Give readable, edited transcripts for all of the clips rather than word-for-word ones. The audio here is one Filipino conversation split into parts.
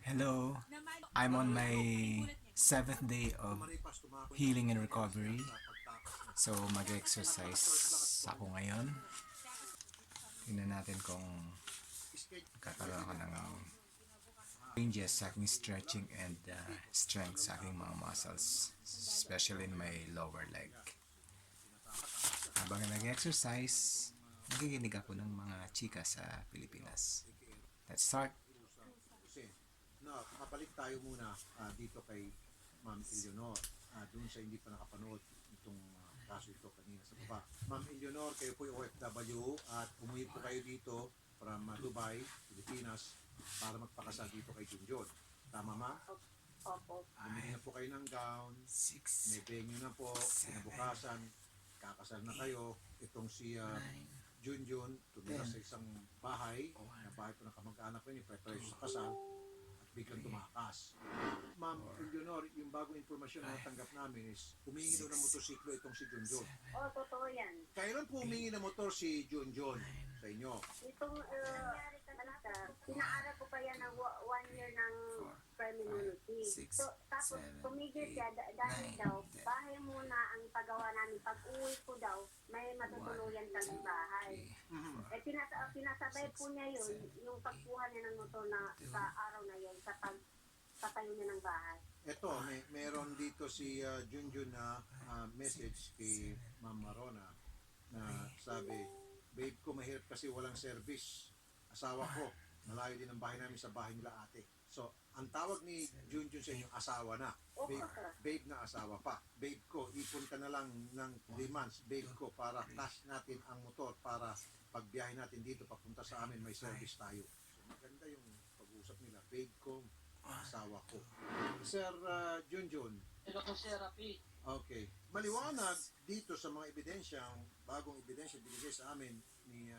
Hello, I'm on my 7th day of healing and recovery. So mag-exercise ako ngayon. Tingnan natin kung kakaroon ako ng changes sa aking stretching and strength sa aking mga muscles, especially in my lower leg. Habang nag-exercise, nakikinig ako ng mga chika sa Pilipinas. Let's start! Kapalik tayo muna dito kay Ma'am Eleanor. Doon sa hindi pa nakapanood itong kaso ito kanina sa baba. Ma'am Eleanor, kayo po yung OFW at umuwi po kayo dito from Dubai, Pilipinas para magpakasal dito kay Junjun. Tama, ma'am? Opo. Bumili na po kayo ng gown, may venue na po, kinabukasan, kakasal na kayo. Itong si Junjun, tumira sa isang bahay, na bahay po ng kamag-anak ko yun, preparation sa kasal. Biglang tumakas. Ma'am Eleanor, yung bagong informasyon na natanggap namin is humingi daw ng motorsiklo itong si Junjun. Totoo yan. Kailan po humingi ng motor si Junjun sa inyo? Itong, pinaaral ko pa yan ng 1 year ng permanency. So, tapos tumigil siya dahil daw, bahay muna ang ipagawa namin. Pag uwi ko daw, may matutuluyan kami bahay. Pinasabay po niya yun, yung pagkuha niya ng motor na sa araw na yun, sa pagpatayo niya ng bahay. Ito, meron dito si Junjun na message kay Ma'am Marona na sabi, babe ko, mahirap kasi walang service. Asawa ko, malayo din ang bahay namin sa bahay nila ate. So, ang tawag ni Junjun sa inyo, asawa na. Babe na asawa pa. Babe ko, ipon ka na lang ng 3 months. Babe ko, para cash natin ang motor para pagbiyahe natin dito, papunta sa amin, may service tayo. So, maganda yung pag-uusap nila. Babe ko, asawa ko. Sir Junjun. Hello po, Sir Rafi. Okay. Maliwanag dito sa mga ebidensyang, bagong ebidensya binigay sa amin ni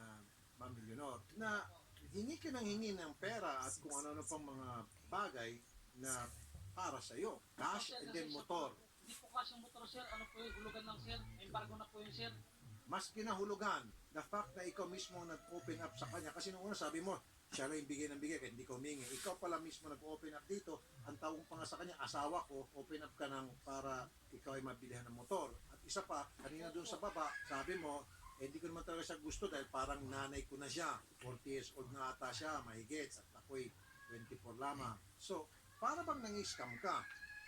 Ma'am Eleanor, na hingi ka ng hingi ng pera at kung ano-ano pang mga bagay na para sa iyo. Cash and then motor. Hindi po cash yung motor, Sir. Ano po yung hulugan lang, Sir? Embargo na po yun, Sir. Mas kinahulugan, the fact na ikaw mismo nag-open up sa kanya. Kasi nung una sabi mo, siya lang yung bigay ng bigay kahit hindi ka humingi. Ikaw pala mismo nag-open up dito. Ang tawag pa nga sa kanya, asawa ko, open up ka ng para ikaw ay mabilihan ng motor. At isa pa, kanina doon sa baba, sabi mo, hindi ko naman talaga siya gusto dahil parang nanay ko na siya. 40 years old na ata siya, mahigit. At ako'y 24 lamang. So, para bang nang-scam ka,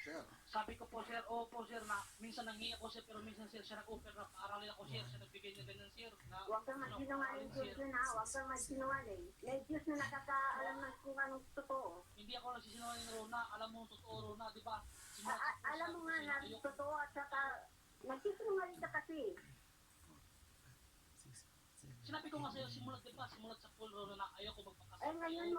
sir? Sabi ko po, Sir, opo, Sir, na minsan nanghingi ako, Sir, pero minsan, Sir, siya nag-offer na paaralin ako, Sir. Siya nagbigay niya ganun, Sir. Huwag kang magsinungaling, Diyos yun ha. Huwag kang magsinungaling. May Diyos na nakakaalam ng kung anong totoo. Hindi ako nagsisinungaling, Rona. Alam mo, totoo, Rona, di ba? Alam mo nga na totoo at saka nagsisinungaling ka kasi. Sinabi ko nga sa'yo, simulat, di ba? Simulat sa pool, Rona, na ayoko magpakasal. Ngayon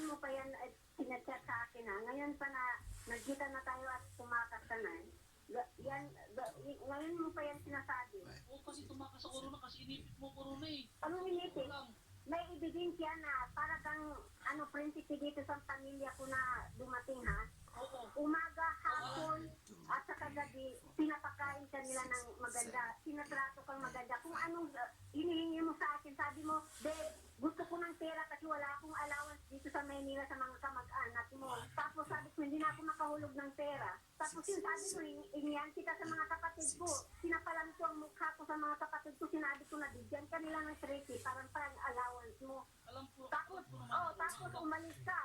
mo pa yan pinachat sa akin ha. Ngayon pa na nagkita na tayo at tumakas ka na. Ngayon mo pa yan sinasabi. Oo, kasi tumakas sa Rona, kasi inipit mo ko, Rona eh. Anong inipit? May ebidensya na para kang prinsipe dito sa pamilya ko na dumating ha. Umaga, hapon, at saka gabi, pinapakain ka nila ng maganda, sinatrato kang maganda. Kung anong hinihingi mo sa akin, sabi mo, babe, gusto ko ng pera kasi wala akong allowance dito sa Manila sa mga kamag-anak mo. Tapos sabi ko, hindi na ako makahulog ng pera. Tapos yung sabi ko, ingyan kita sa mga kapatid ko. Sinapalan ko ang mukha ko sa mga kapatid ko, sinabi ko na bigyan ka nila ng 3K, parang allowance mo. Tapos umalis ka.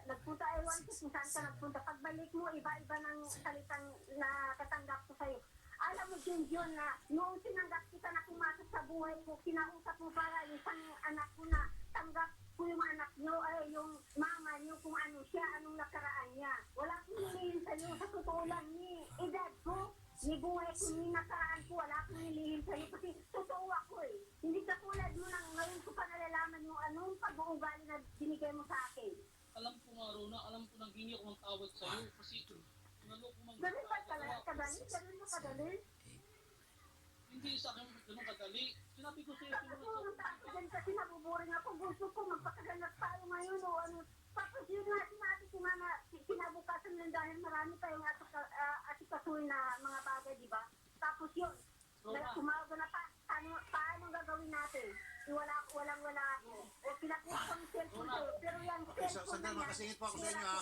Nagpunta, ewan ko kung saan ka nagpunta. Pagbalik mo, iba-iba ng salitang na katanggap ko sa'yo. Alam mo, Junjun, na noong sinanggap kita na pumasok sa buhay ko, kinausap mo para isang anak ko na tanggap ko yung anak nyo, yung mama nyo, kung ano siya, anong nakaraan niya. Wala akong nilihin sa'yo. Sa totoo lang, ni edad ko, ni buhay ko, ni nakaraan ko, wala akong nilihin sa'yo. Kasi totoo ako eh. Hindi ka tulad mo nang ngayon ko pa nalalaman yung anong pag-uugali na binigay mo sa akin. Alam ko nga, Rona, alam ko nang hingi ako ng tawad sa'yo. Kasi naloko mang ganun ba kadali? Ganun mo kadali? Hindi sa akin ganun kadali. Sinabi ko sa'yo, kasi nabuboring ako. Gusto ko magpakaganap tayo ngayon o ano. Tapos yun nga, sinabi ko nga na kinabukasan lang dahil marami tayong asikasuhin na mga bagay, di ba? Tapos yun, tumawag na pa, paano gagawin natin? Walang-wala ako. O pinakuha ko ng cellphone ko. Pero yung Okay, so, cellphone sandali, na yan, makasingit po ako sa inyo, ha?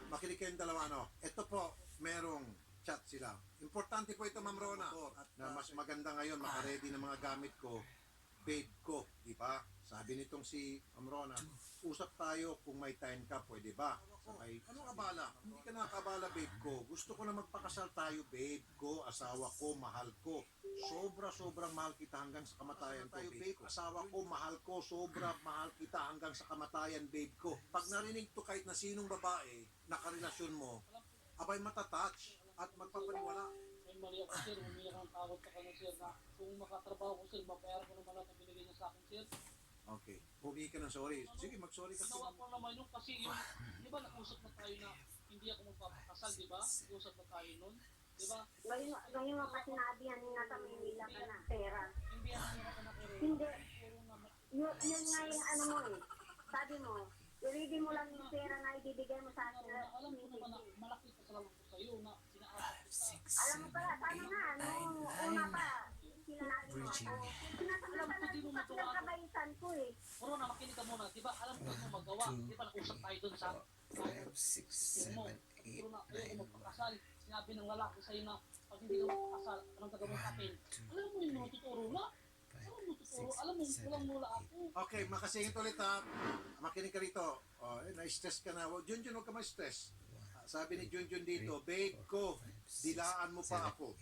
Makinig kayong dalawa, no? Ito po, merong chat sila. Importante po ito, Ma'am Rona. At na mas maganda ngayon, makaredy ng mga gamit ko, babe ko, di ba? Sabi nitong si Ma'am Rona, usap tayo kung may time ka, pwede ba? Sabay, anong abala? Hindi ka nakabala, babe ko. Gusto ko na magpakasal tayo, babe ko, asawa ko, mahal ko. Sobrang mahal kita hanggang sa kamatayan tayo, babe ko. Asawa ko, mahal ko, mahal kita hanggang sa kamatayan, babe ko. Pag narinig to kahit na sinong babae, nakarelasyon mo, abay matatouch at magpapaniwala. May mali ako, sir. Umiyak ang tawad sa kanya, sir, na kung makatrabaho ko, sir, mabayaran ko naman lahat ang binigay niya sa akin, sir. Okay, humingi ka ng sorry. Sige, mag-sorry ka. Ginawa ko naman yun kasi yung, di ba nag-usap na tayo na hindi ako magpapakasal, di ba? Nag-usap na tayo nun, di ba? ngayon mo pa sinabi yan, nasa Manila ka na, pera. Hindi ako na pero Hindi. puro naman. Yun nga yung ano mo eh. Sabi mo, i-ready mo lang yung pera na ibibigay mo sa akin. Alam ko naman na malaki pasalamat ko sa iyo na sinaabot kita. Alam mo pala, sana nga, nung una pa, sinanabi mo ako. Sinasaktan na rin sa pinagkabayisan ko eh. Puro na makinig ka muna, di ba? Alam ko mo magawa. Di ba nag-usap tayo dun sa 5, 6, 7, 8, puro na ayaw ko magpakasal. Sinabi ng lalaki sa'yo na pag hindi ka magpakasal, anong gagawin sa akin? Alam mo yung natuturo na? Alam mo, walang mula ako. Okay, makasingit ulit, ha. Makinig ka rito. Oh, na-stress ka na. Junjun, huwag ka ma-stress. Sabi ni Junjun dito, babe ko, dilaan mo pa ako.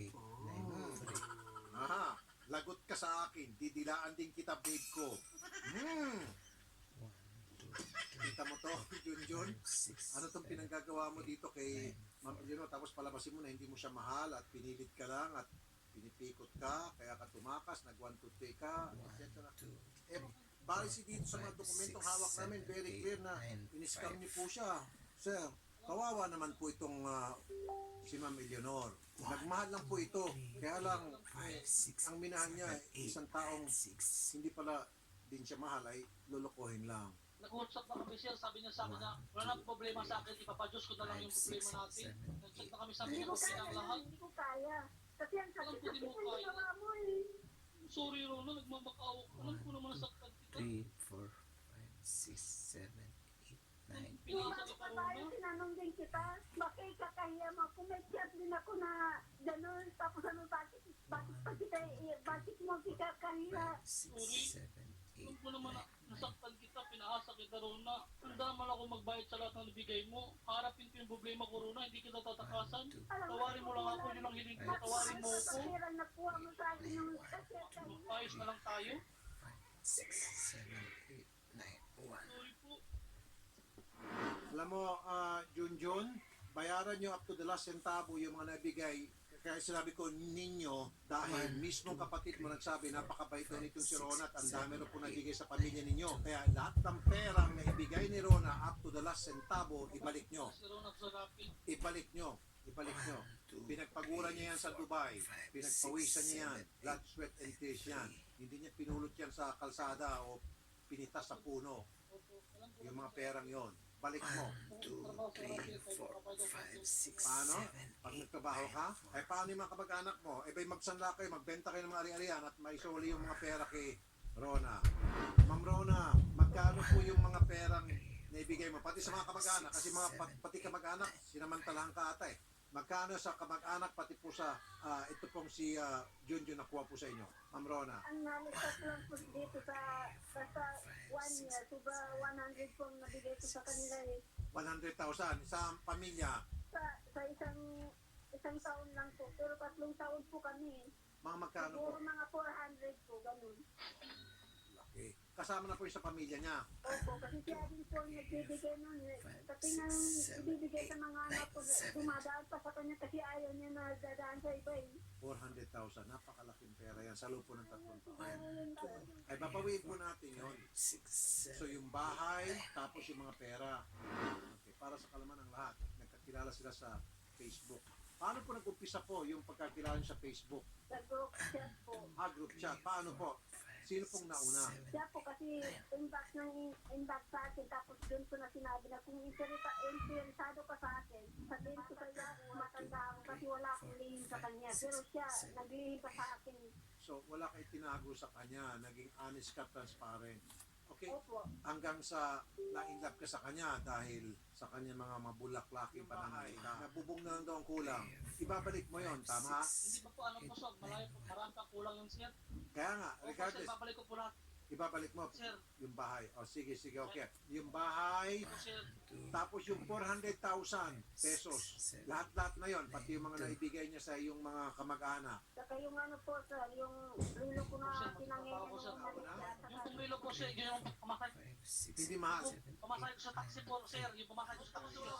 Aha, lagot ka sa akin, didilaan din kita, babe ko. Kita mo to, Junjun? Ano tong pinanggagawa mo dito kay Ma'am Eleanor? Tapos palabasin mo na hindi mo siya mahal at pinilit ka lang at pinipikot ka, kaya ka tumakas, nag 1, 2, 3 ka, etc. Eh, base dito sa mga dokumentong hawak namin, very clear na in-scam niyo po siya. Sir, kawawa naman po itong si Ma'am Eleanor. Nagmahal lang po ito. Kaya lang, ang minahan niya, isang taong hindi pala din siya mahal, ay lulukohin lang. Nag-usap na kami, sir. Sabi niya sa akin na wala na problema sa akin, ipapadyos ko na lang yung problema natin. Nag-chat na kami sa akin, Hindi ko okay kaya, ang lahat. hindi ko kaya. Kasi ang Alam ko sakit di ng mo kaya. ginawa mo eh. Sorry, Rona, nagmamakaawa ko. Alam ko naman nasaktan kita. 3, 4, 5, 6, 7, 8, 9. Pinasa Ako kita, pa tayo, Rona. tinanong din kita. Bakit kakahiya mo? Kung may chat din ako na gano'n. Tapos ano, bakit mo kikahiya? 5, 6, 7, 8, Alam ko naman na nasaktan kita, pinaasa kita, Rona. Handa naman ako magbayad sa lahat ng nabigay mo. Harapin ko yung problema ko, Rona. Hindi kita tatakasan. Tawarin mo lang ako, yun ang hiling ko. Tawarin mo ako. Pera nakuha mo sa akin ng kasi Magpayos na lang tayo. 6, 7, 8, 9, 1. Sorry po. Alam mo, Junjun, bayaran nyo up to the last centavo yung mga nabigay. Kaya sinabi ko ninyo, dahil mismo kapatid mo nagsabi, napakabait daw nitong si Rona at ang dami rin po nagigay sa pamilya ninyo. Kaya lahat ng perang na ibigay ni Rona up to the last centavo, ibalik nyo. Si Rona sa rapid. Ibalik nyo. Ibalik nyo. Pinagpaguran niya yan sa Dubai. Pinagpawisan niya yan. Blood, sweat, and tears yan. Hindi niya pinulot yan sa kalsada o pinitas sa puno. Yung mga perang yon. Balik mo. 2, 3, 4, 5, 6, Paano? 7, Pag nagtrabaho ka, ay paano yung mga kamag-anak mo? Eh ba'y magsanla kayo, magbenta kayo ng mga ari-arian at maisuli yung mga pera kay Rona. Ma'am Rona, magkano po yung mga perang naibigay mo? Pati sa mga kamag-anak, kasi pati kamag-anak, sinamantalahan ka ata eh. Magkano sa kamag-anak, pati po sa, ito pong si Junjun nakuha po sa inyo. Ma'am Rona. ang nalipat lang po dito sa basta 1 year, suba 100 pong nabigay ko sa kanila eh. 100,000 sa pamilya. Sa isang taon lang po, pero 3 taon po kami. Mga magkano po? Siguro mga 400 po, ganun. Okay. Kasama na po yung sa pamilya niya. Opo, kasi siya din po yung nagbibigay nun. Pati nang ibibigay sa mga anak ko, dumadaan pa sa kanya kasi ayaw niya na dadaan sa iba eh. 400,000. Napakalaking pera yan sa lupo ng 3 taon. Ay, papawiin po natin yun. 6, 7, So yung bahay, tapos yung mga pera. Okay, para sa kalaman ng lahat, nagkakilala sila sa Facebook. Paano po nag-umpisa po yung pagkakilala sa Facebook? Sa group chat po. Group chat. Paano po? Sino pong nauna? Siya po kasi inbox sa akin, tapos doon ko na sinabi na kung interesado ka sa akin, sabihin ko sa iyo kung matanda ako kasi wala akong lihim sa kanya. Pero siya, naglihim pa sa akin. So, wala ka itinago sa kanya. Naging honest ka, transparent. Okay? Opo. Hanggang sa na-inlove ka sa kanya dahil sa kanya mga mabulaklaking pananalita. Nabubong na lang daw ang kulang. Ibabalik mo yon, tama? Hindi pa po ano po sir, malayo po, marami pa kulang yun sir. Kaya nga, Opo sir, regardless, babalik ko po lahat. ibabalik mo Sir. yung bahay. O sige, okay. Yung bahay, Opo sir. tapos yung 400,000 pesos. Lahat-lahat na yon, pati yung mga naibigay niya sa yung mga kamag-anak. Saka yung ano po, sir, yung rilo ko na Sir, pinangyayan magpapaw ko, sir. nung umalis ka. Yung pumilo po sir, yun yung pumasay. Hindi mahal. Pumasay ko sa taxi po sir, yung pumasay ko sa taxi po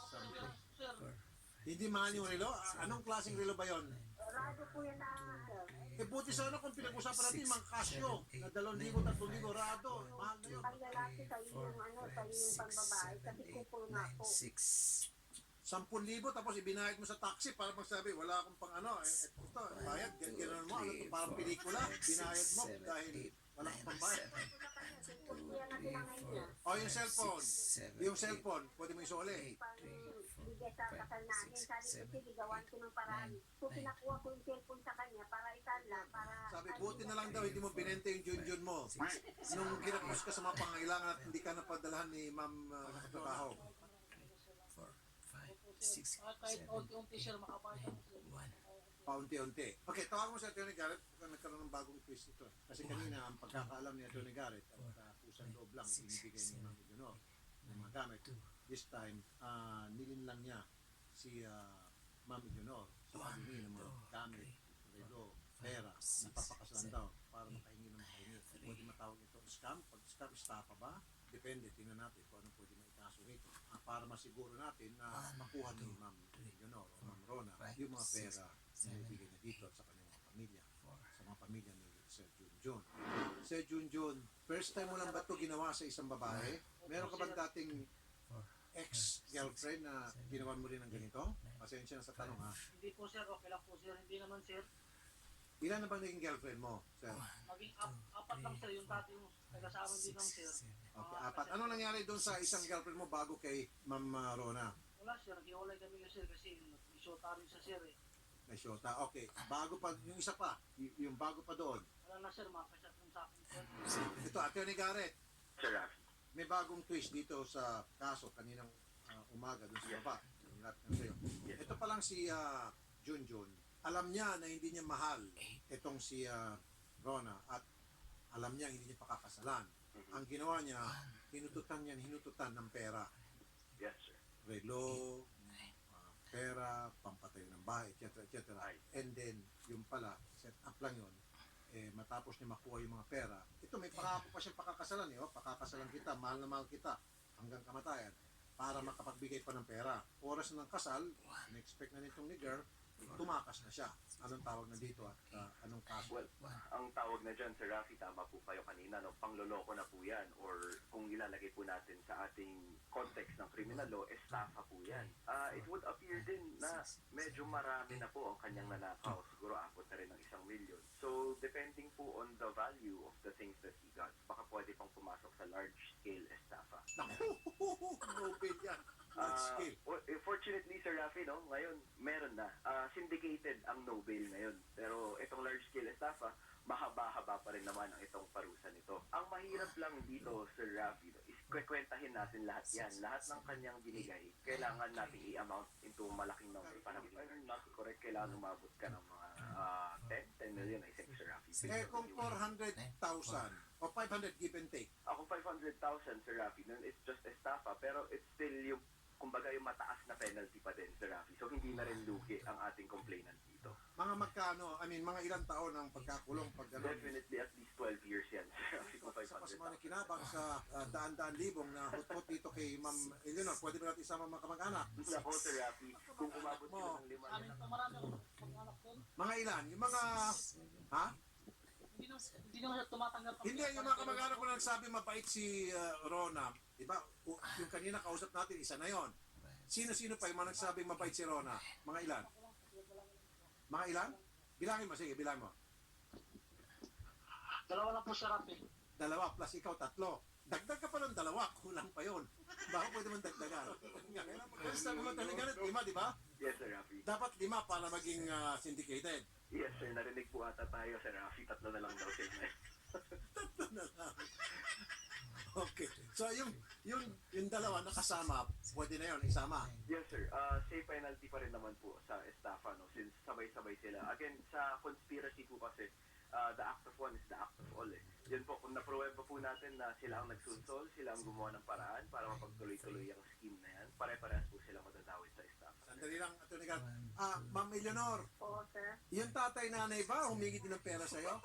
sir. Hindi mahal yung relo. Anong klaseng relo ba yon? Rado po yan na, sir. Eh buti sana kung pinag-usapan natin mga kasyo na 2,000, 3,000 rado. Mahal na yun. Pang lalaki sa yung ano, sa yung pangbabae, kasi kupol na po. 10,000 tapos ibinayad mo sa taxi para magsabi, wala akong pang ano. Ito, bayad, ganyan mo. Ano to, parang pelikula. Binayad mo dahil wala akong pang bayad. Kupol yan na pinangayin niya. O yung cellphone. Yung cellphone, pwede mo isuli. Bigay sa kasal namin. Sabi ko, sige, gawan ko ng paraan. So, pinakuha ko yung cellphone sa kanya para isanla, para... Sabi, buti na lang daw, hindi mo binenta yung Junjun mo. Nung ginapos ka sa mga pangailangan at hindi ka napadalahan ni Ma'am nakatrabaho. Kahit unti-unti sir, makabayad ako sir. Paunti-unti. Okay, tawagan mo si Atty. Garrett kung nagkaroon ng bagong twist ito. Kasi kanina, ang pagkakaalam ni Atty. Garrett at pusang loob lang, binibigay ni Ma'am Leonor ng mga gamit. This time, nilin lang niya si Ma'am Leonor sa paghingi ng mga gamit, relo, pera, napapakasalan daw para makahingi ng makahingi. Pwede matawag ito scam. Pag scam, estafa ba? Depende, tingnan natin kung ano pwede maikaso rito. Para masiguro natin na makuha ni Ma'am Leonor o Ma'am Rona yung mga pera na ibigay niya dito at sa kanyang mga pamilya, sa mga pamilya ni Sir Junjun. Sir Junjun, first time mo lang ba ito ginawa sa isang babae? Meron ka bang dating ex-girlfriend na ginawa mo rin ng ganito? Pasensya na sa tanong ha. Hindi po sir, okay lang po sir. Hindi naman sir. Ilan na bang naging girlfriend mo, sir? Maging apat lang sir, yung dati yung nag-asawa din lang sir. Okay, apat. Ano nangyari doon sa isang girlfriend mo bago kay Ma'am Rona? Wala sir, nag-iwalay kami sir kasi may shota rin siya sir eh. May shota. Okay, bago pa, yung isa pa, yung bago pa doon. Wala na sir, makasya sa akin sir. Ito, Atty. Garrett, Sir Rafi. may bagong twist dito sa kaso kaninang umaga doon sa baba. Lapit na sa'yo. Ito pa lang si Junjun. Alam niya na hindi niya mahal itong si Rona at alam niya hindi niya pakakasalan. Ang ginawa niya, hinututan ng pera. Yes, sir. Relo, pera, pampatayo ng bahay, etc. etc. And then, yung pala, set up lang yun. Matapos niya makuha yung mga pera, ito may pangako pa siyang pakakasalan. Pakakasalan kita, mahal na mahal kita, hanggang kamatayan, para makapagbigay pa ng pera. Oras na ng kasal, in-expect na nitong ni girl, tumakas na siya. Anong tawag na dito at anong kaso? Well, ang tawag na dyan, Sir Rafi, tama po kayo kanina, no? Pangloloko na po yan. Or kung ilalagay po natin sa ating context ng criminal law, estafa po yan. It would appear din na medyo marami na po ang kanyang nanakaw. Siguro abot na rin ng 1 million. So, depending po on the value of the things that he got, baka pwede pang pumasok sa large-scale estafa. Naku! Nobel yan! Large scale. Fortunately, Sir Rafi, no, ngayon, meron na. Syndicated ang no-bail ngayon. Pero itong large-scale estafa, mahaba-haba pa rin naman ang itong parusa nito. Ang mahirap lang dito, Sir Rafi, no, is kwekwentahin natin lahat yan. Lahat ng kanyang binigay, kailangan natin i-amount into malaking number. Parang if I'm not correct, kailangan umabot ka ng mga 10 million, I think, Sir Rafi. Kung 400,000 o 500 give and take, Ako 500,000, Sir Rafi, nun it's just estafa, pero it's still yung, kumbaga yung mataas na penalty pa din, Sir Rafi. So hindi na rin lugi ang ating complainant dito. mga magkano, mga ilang taon ang pagkakulong pag Definitely at least 12 years yan, Sir Rafi, kung sa pasmano 500,000. kinabang sa daan-daan libong na hot dito kay Ma'am Eleanor, pwede ba natin isama mga kamag-anak? Ako, Sir Rafi, kung umabot sila ng 5 Amin po marami akong pag-anak doon. Mga ilan? Yung mga, ha? Hindi naman siya tumatanggap. Hindi, yung mga kamag-anak ko na nagsabi mabait si Rona. Diba? Yung kanina kausap natin, isa na yon. Sino-sino pa yung mga nagsabing mabait si Rona? Mga ilan? Mga ilan? Bilangin mo, sige, bilangin mo. Dalawa lang po siya Rafi. 2 plus ikaw 3. Dagdag ka pa ng 2, kulang pa yun. Baka pwede mong dagdagan. Kaya sabi mo talaga, 5, di ba? Yes, Sir Rafi. Dapat 5 para maging syndicated. Yes, sir. Narinig po ata tayo, Sir Rafi. 3 na lang daw sila ngayon. Tatlo na lang. Okay. So yung dalawa nakasama, pwede na yun, isama. Yes, sir. Same penalty pa rin naman po sa estafa, no? Since sabay-sabay sila. Again, sa conspiracy po kasi, the act of one is the act of all, eh. Yun po, kung napruweba po natin na sila ang nagsunsol, sila ang gumawa ng paraan para mapagtuloy-tuloy ang scheme na yan, pare-parehas po sila madadawit sa estafa. Sandali lang, Atty. Gar. Ma'am Eleanor, Oo, sir. yung tatay nanay ba humingi din ng pera sa'yo?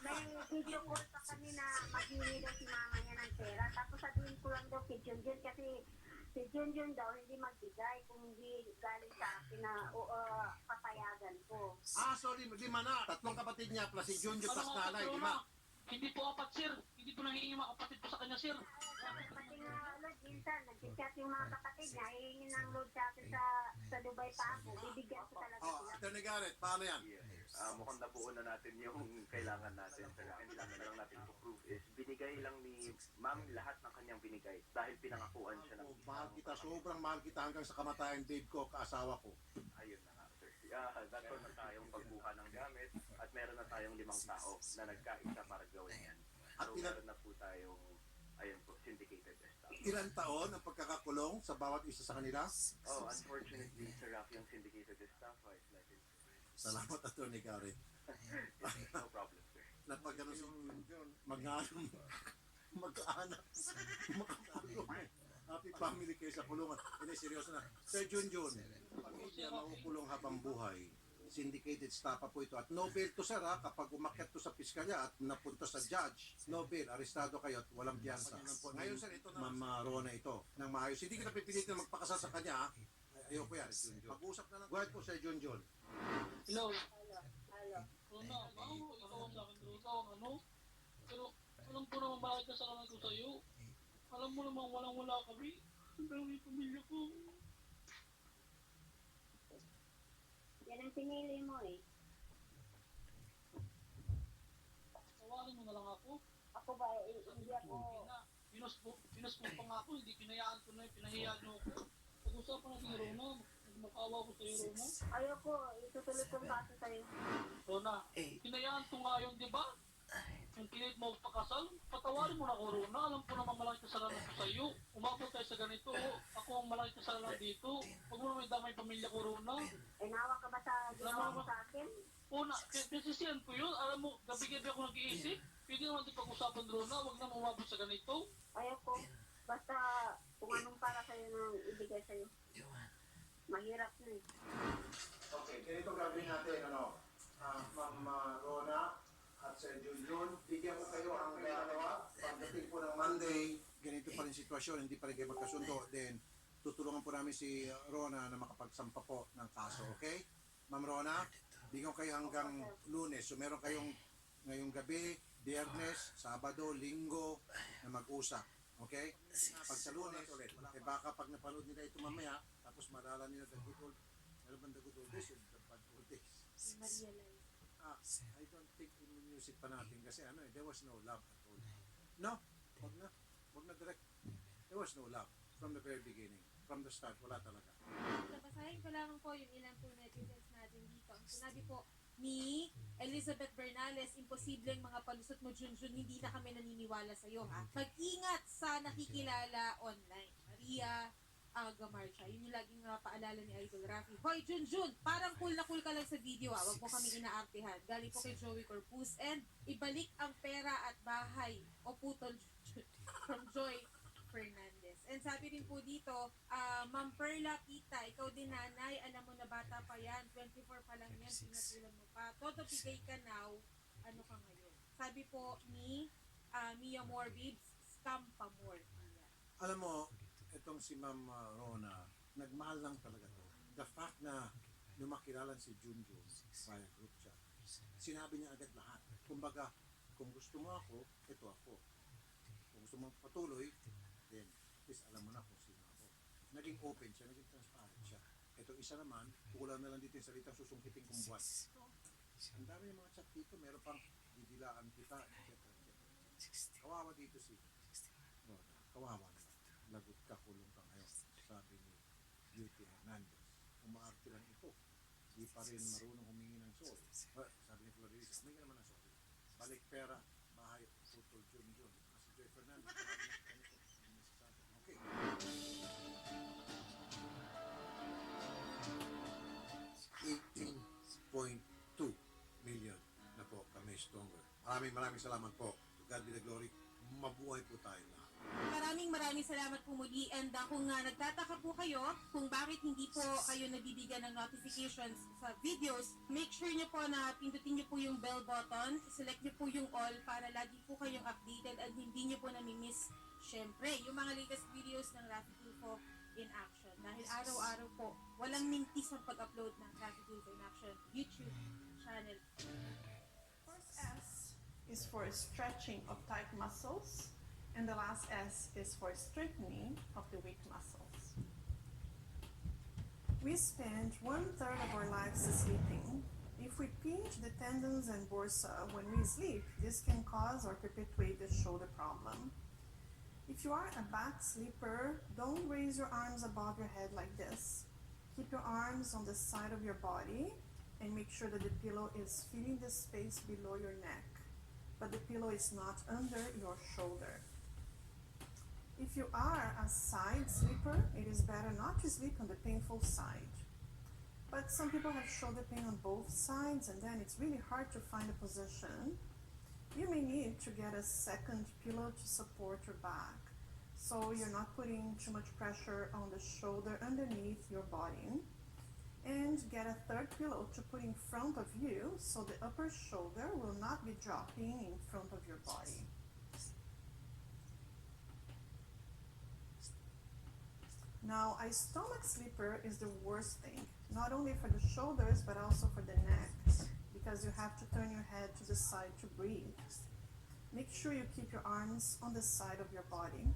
May video call pa kami na maghingi daw si mama niya ng pera. Tapos sabihin ko lang daw kay Junjun kasi si Junjun daw hindi magbigay kung hindi galing sa akin na papayagan ko. Sorry, 5 na. 3 kapatid niya plus si Junjun plus Ano, nanay, Sir 5. Rona? Hindi po apat, sir. Hindi po nangihingi mga kapatid po sa kanya, sir. Pati nga, Lord, minsan, nag-chat yung mga kapatid niya, hihingi ng load sa akin sa Dubai pa ako. Bibigyan ko talaga sila. Atty. Garrett, paano yan? Yes, sir. Mukhang nabuo na natin yung kailangan natin, sir. Ang kailangan na lang natin to prove is binigay lang ni ma'am lahat ng kanyang binigay dahil pinangakuan siya ng Mahal kita, sobrang mahal kita hanggang sa kamatayan, babe ko, kaasawa ko. Ayun na nga, sir. Nagkaroon na tayong pagbuka ng gamit at meron na tayong 5 tao na nagkaisa para gawin yan. At So, meron na po tayong, ayun po, syndicated estafa. Ilang taon ang pagkakakulong sa bawat isa sa kanila? Oh, unfortunately, Sir Rafi, yung syndicated estafa is like it. Salamat, Atty. Garrett. No problem, sir. Napagano si Junjun, mag-aanak, makakulong. Happy family kayo sa kulungan. Hindi, seryoso na. Sir Junjun, pamilya makukulong habang buhay. Syndicated estafa po ito. At no bail to, sir, ha? Kapag umakyat to sa piskalya at napunta sa judge, no bail, arestado kayo at walang piyansa. Ngayon, sir, ito na Ma'am Rona ito, ng maayos. Hindi kita pipilitin na magpakasal sa kanya, ha? Ayoko yan. Pag-usap na lang. Go ahead po, Sir Junjun. Hello. Hello. Rona, baka ikaw ang sa akin, Rona, ano? Pero alam ko naman bakit kasalanan ko sa'yo. Alam mo naman walang-wala kami. Pero may pamilya ko. Yan ang pinili mo eh. Tawarin mo na lang ako. Ako ba, hindi ako... Pinas mo pa nga ako, hindi pinayaan ko na yun, pinahiyaan mo ako. Pag-usapan natin, Rona. Magmakawa ko sa'yo, Rona. Ayoko, itutuloy kong kaso sa'yo. Rona, pinayaan ko nga yun, di ba? Yung pilit mo pakasal, patawarin mo na ako, Rona. Alam ko naman malaki kasalanan ko sa'yo. Umabot tayo sa ganito. Ako ang malaki kasalanan dito. Huwag mo naman damay pamilya ko, Rona. Nawa ka ba sa ginawa mo sa akin? Una, desisyon ko yun. Alam mo, gabi-gabi ako nag-iisip. Pwede naman din pag-usapan, Rona. Huwag na umabot sa ganito. Ayoko. Basta kung anong para sa'yo nang ibigay sa'yo. Mahirap na eh. Okay, ganito gagawin natin, Ma'am Rona at Sir Junjun, bigyan ko kayo ang dalawa. Pagdating po ng Monday, ganito pa rin sitwasyon, hindi pa rin kayo magkasundo. Then, tutulungan po namin si Rona na makapagsampa po ng kaso, okay? Ma'am Rona, bigyan ko kayo hanggang Lunes. So, meron kayong ngayong gabi, Biyernes, Sabado, Linggo na mag-usap. Okay? Pag sa Lunes ulit, baka pag napanood nila ito mamaya, tapos malala nila the good old, meron bang the good old days or the bad old days? I don't think in-music pa natin kasi there was no love at all. No, wag na direct. There was no love from the very beginning. From the start, wala talaga. Basahin ko lang po yung ilan po netizens natin dito. Ang sinabi po ni Elizabeth Bernales, imposibleng mga palusot mo, Junjun, hindi na kami naniniwala sa iyo, ha? Mag-ingat sa nakikilala online. Maria Gamarcha, yun yung laging paalala ni Idol Rafi. Hoy, Junjun, parang cool na cool ka lang sa video, ha? Huwag mo kami inaartihan. Galing po kay Joey Corpus. And ibalik ang pera at bahay o putol, Junjun, from Joy Fernandez. And sabi rin po dito, Ma'am Perla Kita, ikaw din nanay, alam mo na bata pa yan, 24 pa lang yan, pinatulan mo pa. Todo bigay ka now, ano ka ngayon? Sabi po ni Mia Morbibs, scam pa more. Alam mo, itong si Ma'am Rona, nagmahal lang talaga to. The fact na lumakilalan si Junjun via group chat, sinabi niya agad lahat. Kumbaga, kung gusto mo ako, ito ako. Kung gusto mo patuloy, then, please alam mo na kung sino ako. Naging open siya, naging transparent siya. Ito isa naman, kulang na lang dito yung salitang susungkiting kong buwan. Ang dami ng mga chat dito, meron pang didilaan kita, etc. Kawawa dito si Rona. Kawawa naman. Lagot ka, kulong ka ngayon. Sabi ni Beauty Hernandez. Umaarte lang ito. di pa rin marunong humingi ng sorry. Sabi ni Flores, humingi naman ng sorry. Balik pera, bahay, putol, Junjun. Si Joy Fernandez, okay. 18.2 million na po kami stronger. Maraming salamat po. To God be the glory. Mabuhay po tayo lahat. Maraming salamat po muli, and kung nagtataka po kayo kung bakit hindi po kayo nabibigyan ng notifications sa videos, make sure nyo po na pindutin nyo po yung bell button, select nyo po yung all para lagi po kayong updated at hindi nyo po nami-miss syempre yung mga latest videos ng Rafi Tulfo in Action. Dahil araw-araw po, walang mintis ang pag-upload ng Rafi Tulfo in Action YouTube channel. First S is for stretching of tight muscles, and the last S is for strengthening of the weak muscles. We spend 1/3 of our lives sleeping. If we pinch the tendons and bursa when we sleep, this can cause or perpetuate the shoulder problem. If you are a back sleeper, don't raise your arms above your head like this. Keep your arms on the side of your body and make sure that the pillow is filling the space below your neck, but the pillow is not under your shoulder. If you are a side sleeper, it is better not to sleep on the painful side. But some people have shoulder pain on both sides, and then it's really hard to find a position. You may need to get a second pillow to support your back, so you're not putting too much pressure on the shoulder underneath your body. And get a third pillow to put in front of you, so the upper shoulder will not be dropping in front of your body. Now, a stomach sleeper is the worst thing, not only for the shoulders, but also for the neck, because you have to turn your head to the side to breathe. Make sure you keep your arms on the side of your body.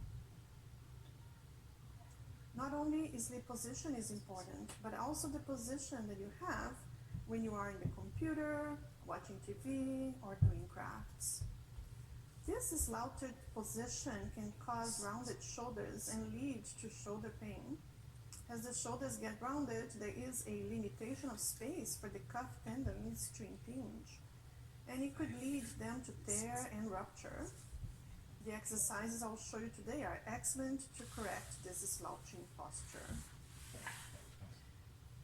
Not only is the position is important, but also the position that you have when you are in the computer, watching TV, or doing crafts. This slouched position can cause rounded shoulders and lead to shoulder pain. As the shoulders get rounded, there is a limitation of space for the cuff tendons to impinge, and it could lead them to tear and rupture. The exercises I'll show you today are excellent to correct this slouching posture.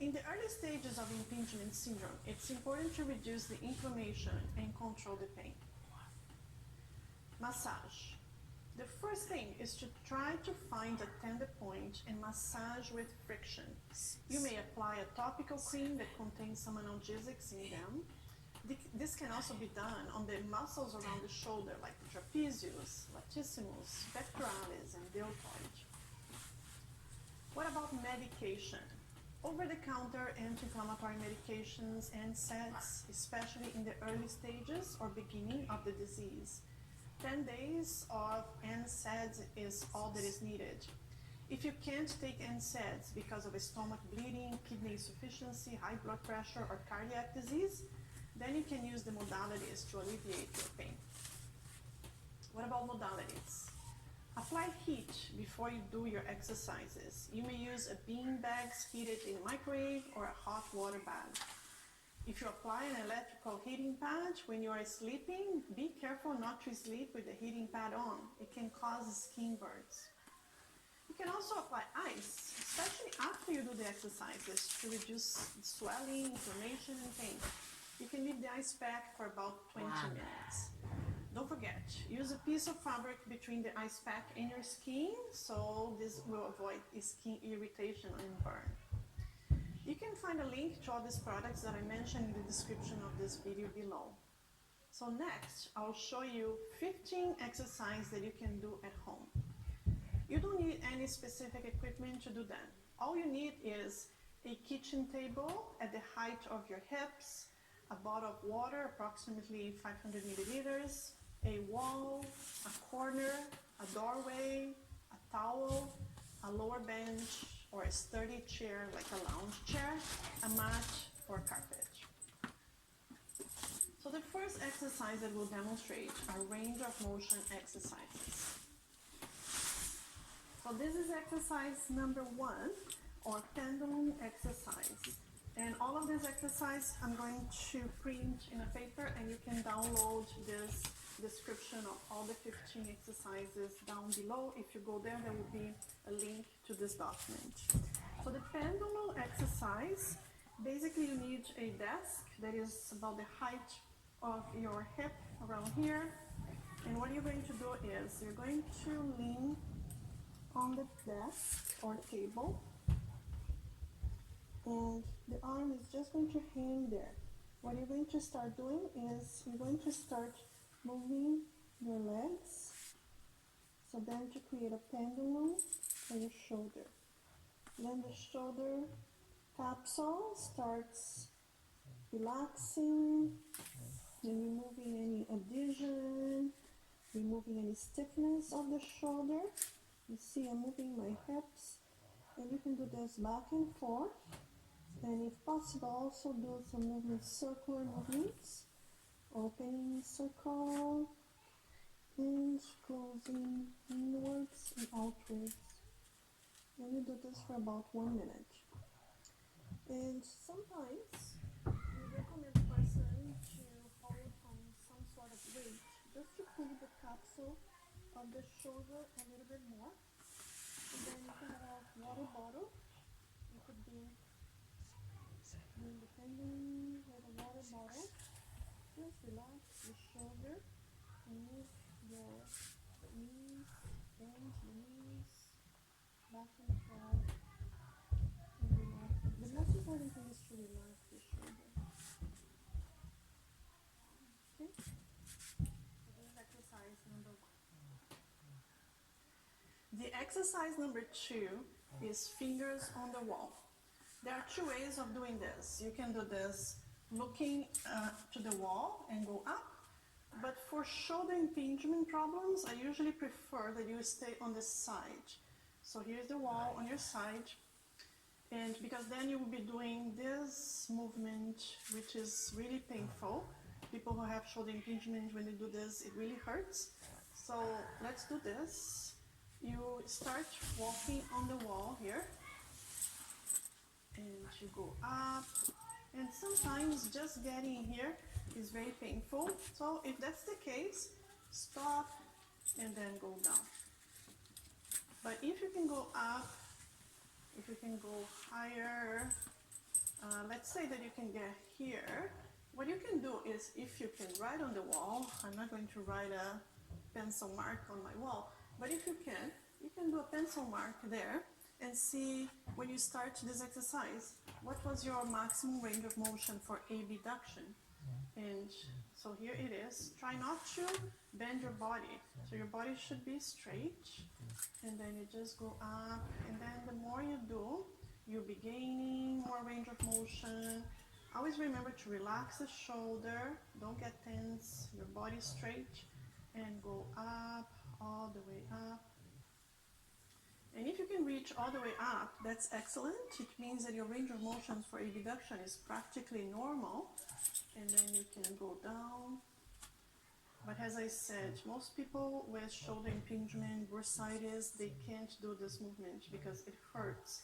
In the early stages of impingement syndrome, it's important to reduce the inflammation and control the pain. Massage. The first thing is to try to find a tender point and massage with friction. You may apply a topical cream that contains some analgesics in them. This can also be done on the muscles around the shoulder, like the trapezius, latissimus, pectoralis, and deltoid. What about medication? Over-the-counter anti-inflammatory medications and NSAIDs, especially in the early stages or beginning of the disease. 10 days of NSAIDs is all that is needed. If you can't take NSAIDs because of a stomach bleeding, kidney insufficiency, high blood pressure, or cardiac disease, then you can use the modalities to alleviate your pain. What about modalities? Apply heat before you do your exercises. You may use a bean bag heated in a microwave or a hot water bag. If you apply an electrical heating pad when you are sleeping, be careful not to sleep with the heating pad on. It can cause skin burns. You can also apply ice, especially after you do the exercises, to reduce swelling, inflammation, and pain. You can leave the ice pack for about 20 minutes. Don't forget, use a piece of fabric between the ice pack and your skin, so this will avoid skin irritation and burn. You can find a link to all these products that I mentioned in the description of this video below. So next, I'll show you 15 exercises that you can do at home. You don't need any specific equipment to do them. All you need is a kitchen table at the height of your hips, a bottle of water, approximately 500 milliliters, a wall, a corner, a doorway, a towel, a lower bench, or a sturdy chair like a lounge chair, a mat, or carpet. So the first exercise that we'll demonstrate are range of motion exercises. So this is exercise number 1, or pendulum exercise. And all of this exercise I'm going to print in a paper, and you can download this description of all the 15 exercises down below. If you go there, there will be a link to this document. For the pendulum exercise, basically you need a desk that is about the height of your hip around here. And what you're going to do is you're going to lean on the desk or table, and the arm is just going to hang there. What you're going to start doing is you're going to start moving your legs, so then to create a pendulum for your shoulder. Then the shoulder capsule starts relaxing, and removing any adhesion, removing any stiffness of the shoulder. You see I'm moving my hips, and you can do this back and forth, and if possible also do some movements, circular movements, opening circle and closing inwards and outwards. And you do this for about 1 minute. And sometimes we recommend the person to hold on some sort of weight just to pull the capsule of the shoulder a little bit more. And then you can have water bottle. You could be independent with a water bottle. Just relax the shoulder and move your knees, bend the knees back and forth, and relax. The most important thing is to relax the shoulder. Okay? So this is exercise number 1. The exercise number 2 is fingers on the wall. There are 2 ways of doing this. You can do this looking to the wall and go up, but for shoulder impingement problems, I usually prefer that you stay on the side. So here's the wall on your side, and because then you will be doing this movement, which is really painful. People who have shoulder impingement, when they do this, it really hurts. So let's do this. You start walking on the wall here, and you go up, and sometimes just getting here is very painful. So if that's the case, stop and then go down. But if you can go up, if you can go higher, let's say that you can get here, what you can do is, if you can write on the wall, I'm not going to write a pencil mark on my wall, but if you can do a pencil mark there and see when you start this exercise, what was your maximum range of motion for abduction? And so here it is. Try not to bend your body. So your body should be straight, and then you just go up, and then the more you do, you'll be gaining more range of motion. Always remember to relax the shoulder, don't get tense, your body straight, and go up, all the way up. And if you can reach all the way up, that's excellent. It means that your range of motion for abduction is practically normal, and then you can go down. But as I said, most people with shoulder impingement, bursitis, they can't do this movement because it hurts.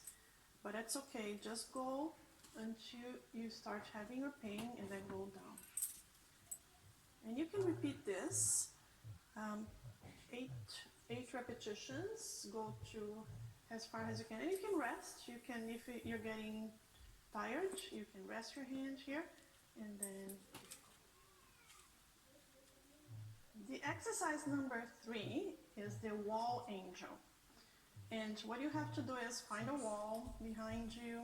But that's okay, just go until you start having your pain, and then go down. And you can repeat this 8 repetitions, go to as far as you can, and you can rest. You can, if you're getting tired, you can rest your hand here, and then the exercise number 3 is the wall angel. And what you have to do is find a wall behind you,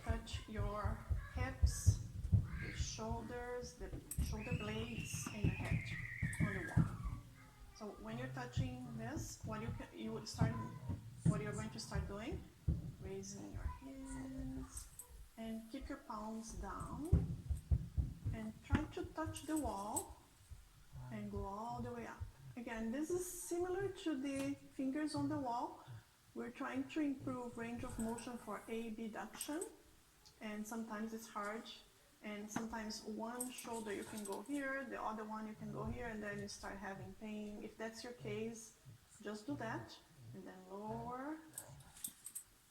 touch your hips, the shoulders, the shoulder blades, and the head on the wall. So when you're touching this, what you're going to start doing, raising your hands, and keep your palms down, and try to touch the wall, and go all the way up. Again, this is similar to the fingers on the wall. We're trying to improve range of motion for abduction, and sometimes it's hard, and sometimes one shoulder you can go here, the other one you can go here, and then you start having pain. If that's your case, just do that, and then lower,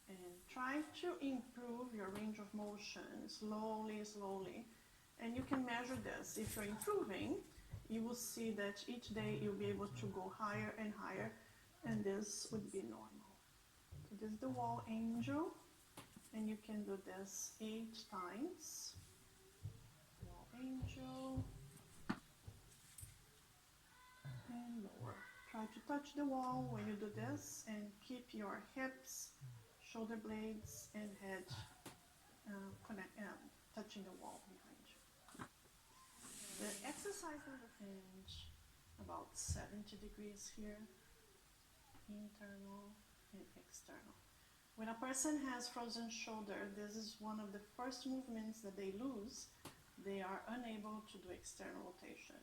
And try to improve your range of motion slowly, slowly. And you can measure this. If you're improving, you will see that each day you'll be able to go higher and higher, and this would be normal. So this is the wall angel, and you can do this 8 times. Wall angel. And lower. Try to touch the wall when you do this, and keep your hips, shoulder blades, and head touching the wall behind you. The exercise will hinge about 70 degrees here, internal and external. When a person has frozen shoulder, this is one of the first movements that they lose. They are unable to do external rotation.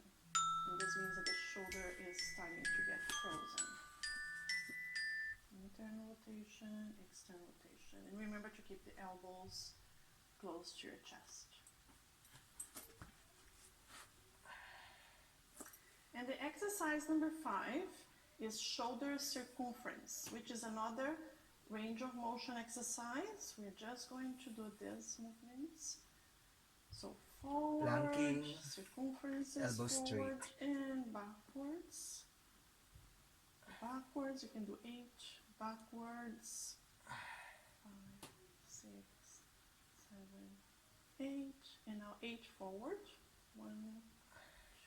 And this means that the shoulder is starting to get frozen. Internal rotation, external rotation. And remember to keep the elbows close to your chest. And the exercise number 5 is shoulder circumference, which is another range of motion exercise. We're just going to do these movements. So forward, Planking, circumference is elbow forward straight. and backwards. Backwards, you can do 8 backwards. 5, 6, 7, 8, and now 8 forward. 1,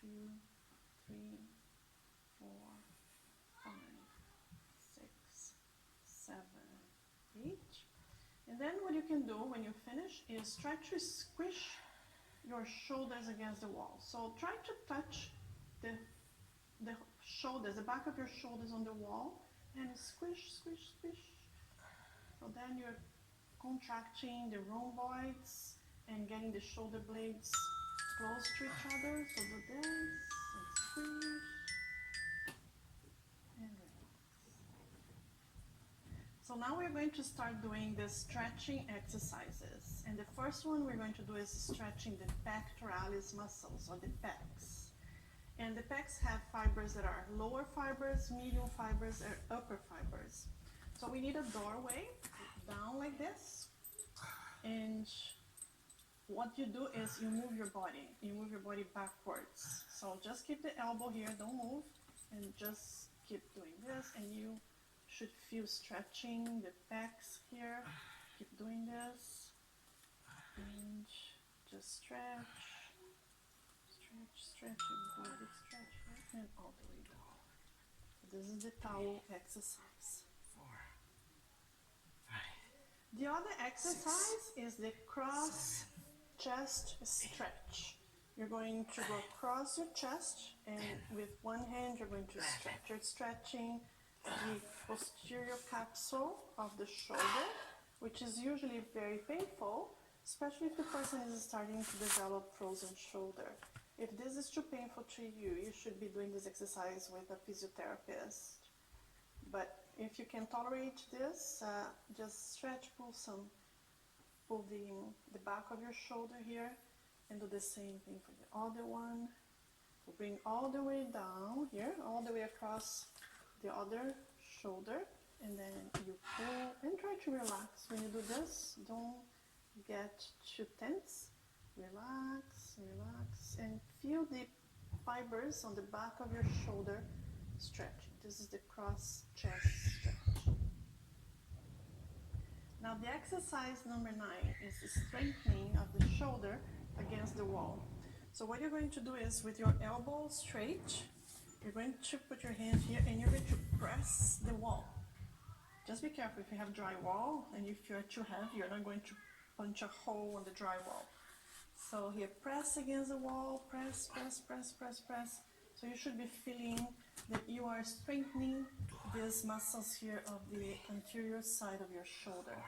2, 3, 4, 5, 6, 7, 8. And then what you can do when you finish is try to squish your shoulders against the wall. So try to touch the shoulders, the back of your shoulders on the wall, and squish, squish, squish. So then you're contracting the rhomboids and getting the shoulder blades close to each other. So do this and squish and relax. So now we're going to start doing the stretching exercises. And the first one we're going to do is stretching the pectoralis muscles, or the pecs. And the pecs have fibers that are lower fibers, medium fibers, and upper fibers. So we need a doorway down like this. And what you do is you move your body. You move your body backwards. So just keep the elbow here, don't move, and just keep doing this. And you should feel stretching the pecs here. Keep doing this. And just stretch. Stretch, and do a big stretch here, and all the way down. This is the towel exercise. 4, 5. The other exercise is the cross chest stretch. You're going to go across your chest, and with one hand you're going to stretch. You're stretching the posterior capsule of the shoulder, which is usually very painful, especially if the person is starting to develop frozen shoulder. If this is too painful to you, you should be doing this exercise with a physiotherapist. But if you can tolerate this, just stretch, pull the back of your shoulder here, and do the same thing for the other one. So bring all the way down here, all the way across the other shoulder, and then you pull and try to relax. When you do this, don't get too tense. Relax, relax, and feel the fibers on the back of your shoulder stretching. This is the cross chest stretch. Now the exercise number 9 is the strengthening of the shoulder against the wall. So what you're going to do is, with your elbow straight, you're going to put your hand here and you're going to press the wall. Just be careful if you have dry wall, and if you're too heavy, you're not going to punch a hole on the dry wall. So here, press against the wall, press, press, press, press, press. So you should be feeling that you are strengthening these muscles here of the anterior side of your shoulder.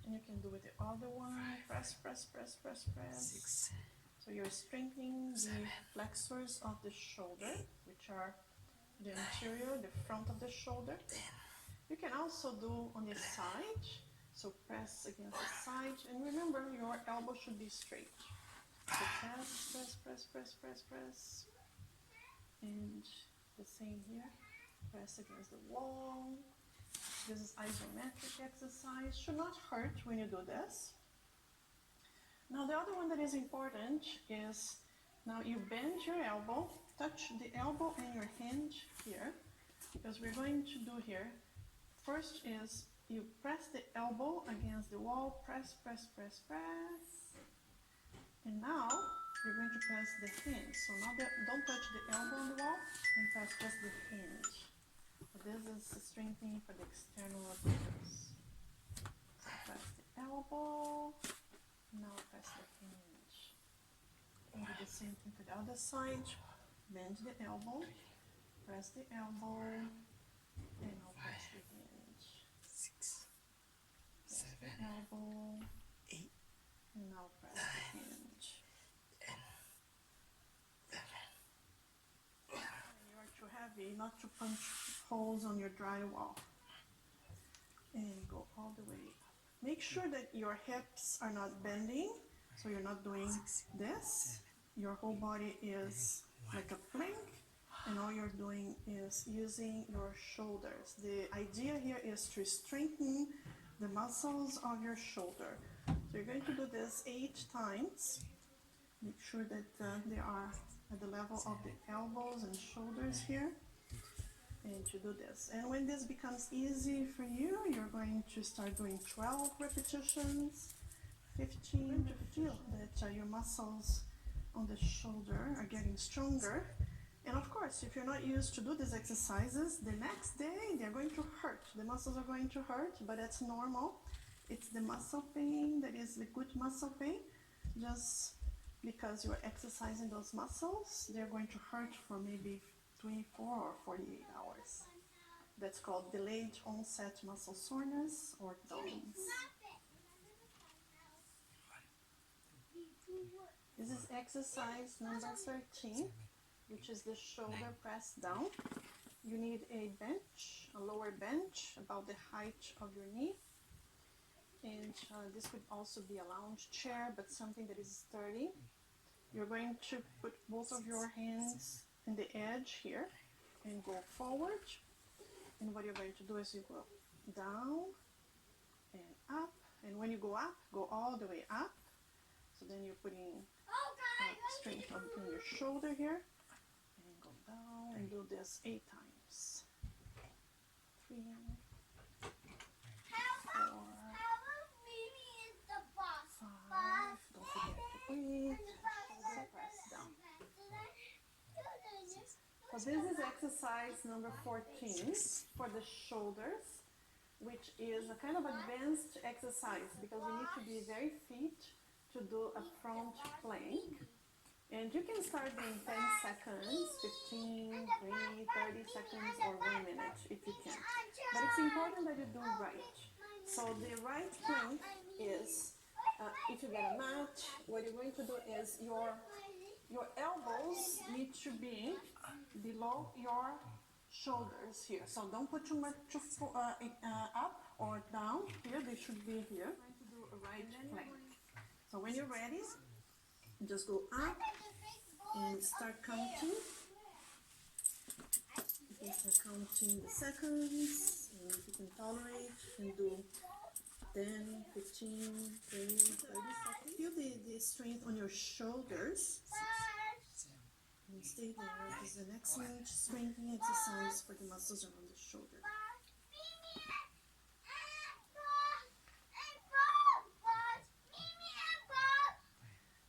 And you can do it the other one. Press, press, press, press, press. 6. So you're strengthening the flexors of the shoulder, which are the anterior, the front of the shoulder. You can also do on the side. So press against the side. And remember, your elbow should be straight. So press, press, press, press, press, press. And the same here. Press against the wall. This is isometric exercise. Should not hurt when you do this. Now the other one that is important is, now you bend your elbow, touch the elbow and your hinge here, because we're going to do here, first is you press the elbow against the wall, press, press, press, press, and now you're going to press the hinge. So now don't touch the elbow on the wall and press just the hinge. So this is strengthening for the external abductors. So press the elbow, now press the hinge. And do the same thing to the other side. Bend the elbow, press the elbow, and now press the hinge. 6, Press 7, the elbow, 8, and now press the hinge. 10, 11. And you are too heavy not to punch holes on your drywall. And go all the way up. Make sure that your hips are not bending, so you're not doing this. Your whole body is like a plank, and all you're doing is using your shoulders. The idea here is to strengthen the muscles of your shoulder. So you're going to do this 8 times. Make sure that they are at the level of the elbows and shoulders here. And to do this. And when this becomes easy for you, you're going to start doing 12 repetitions, 15, to feel that your muscles on the shoulder are getting stronger. And of course, if you're not used to do these exercises, the next day they're going to hurt. The muscles are going to hurt, but that's normal. It's the muscle pain that is the good muscle pain. Just because you're exercising those muscles, they're going to hurt for maybe 24 or 48 hours. That's called delayed onset muscle soreness or DOMS. This is exercise number 13, which is the shoulder press down. You need a bench, a lower bench, about the height of your knee. And this could also be a lounge chair, but something that is sturdy. You're going to put both of your hands in the edge here and go forward. And what you're going to do is you go down and up. And when you go up, go all the way up. So then you're putting strength on your shoulder here. And go down and do this 8 times. 3, 4, 5. Don't forget to breathe. Shoulder press down. So this is exercise number 14 for the shoulders, which is a kind of advanced exercise because you need to be very fit to do a front plank. And you can start doing 10 seconds, 15, 20, 30 seconds, or 1 minute if you can. But it's important that you do right. So the right plank is, if you get a mat, what you're going to do is your elbows need to be below your shoulders here. So don't put too much up or down here. They should be here. I'm going to do a right plank. So when you're ready, just go up and start counting. You can start counting the seconds, and if you can tolerate, you can do 10, 15, 20, 30 seconds. Feel the strength on your shoulders. And stay there. This is an excellent strengthening exercise for the muscles around the shoulder.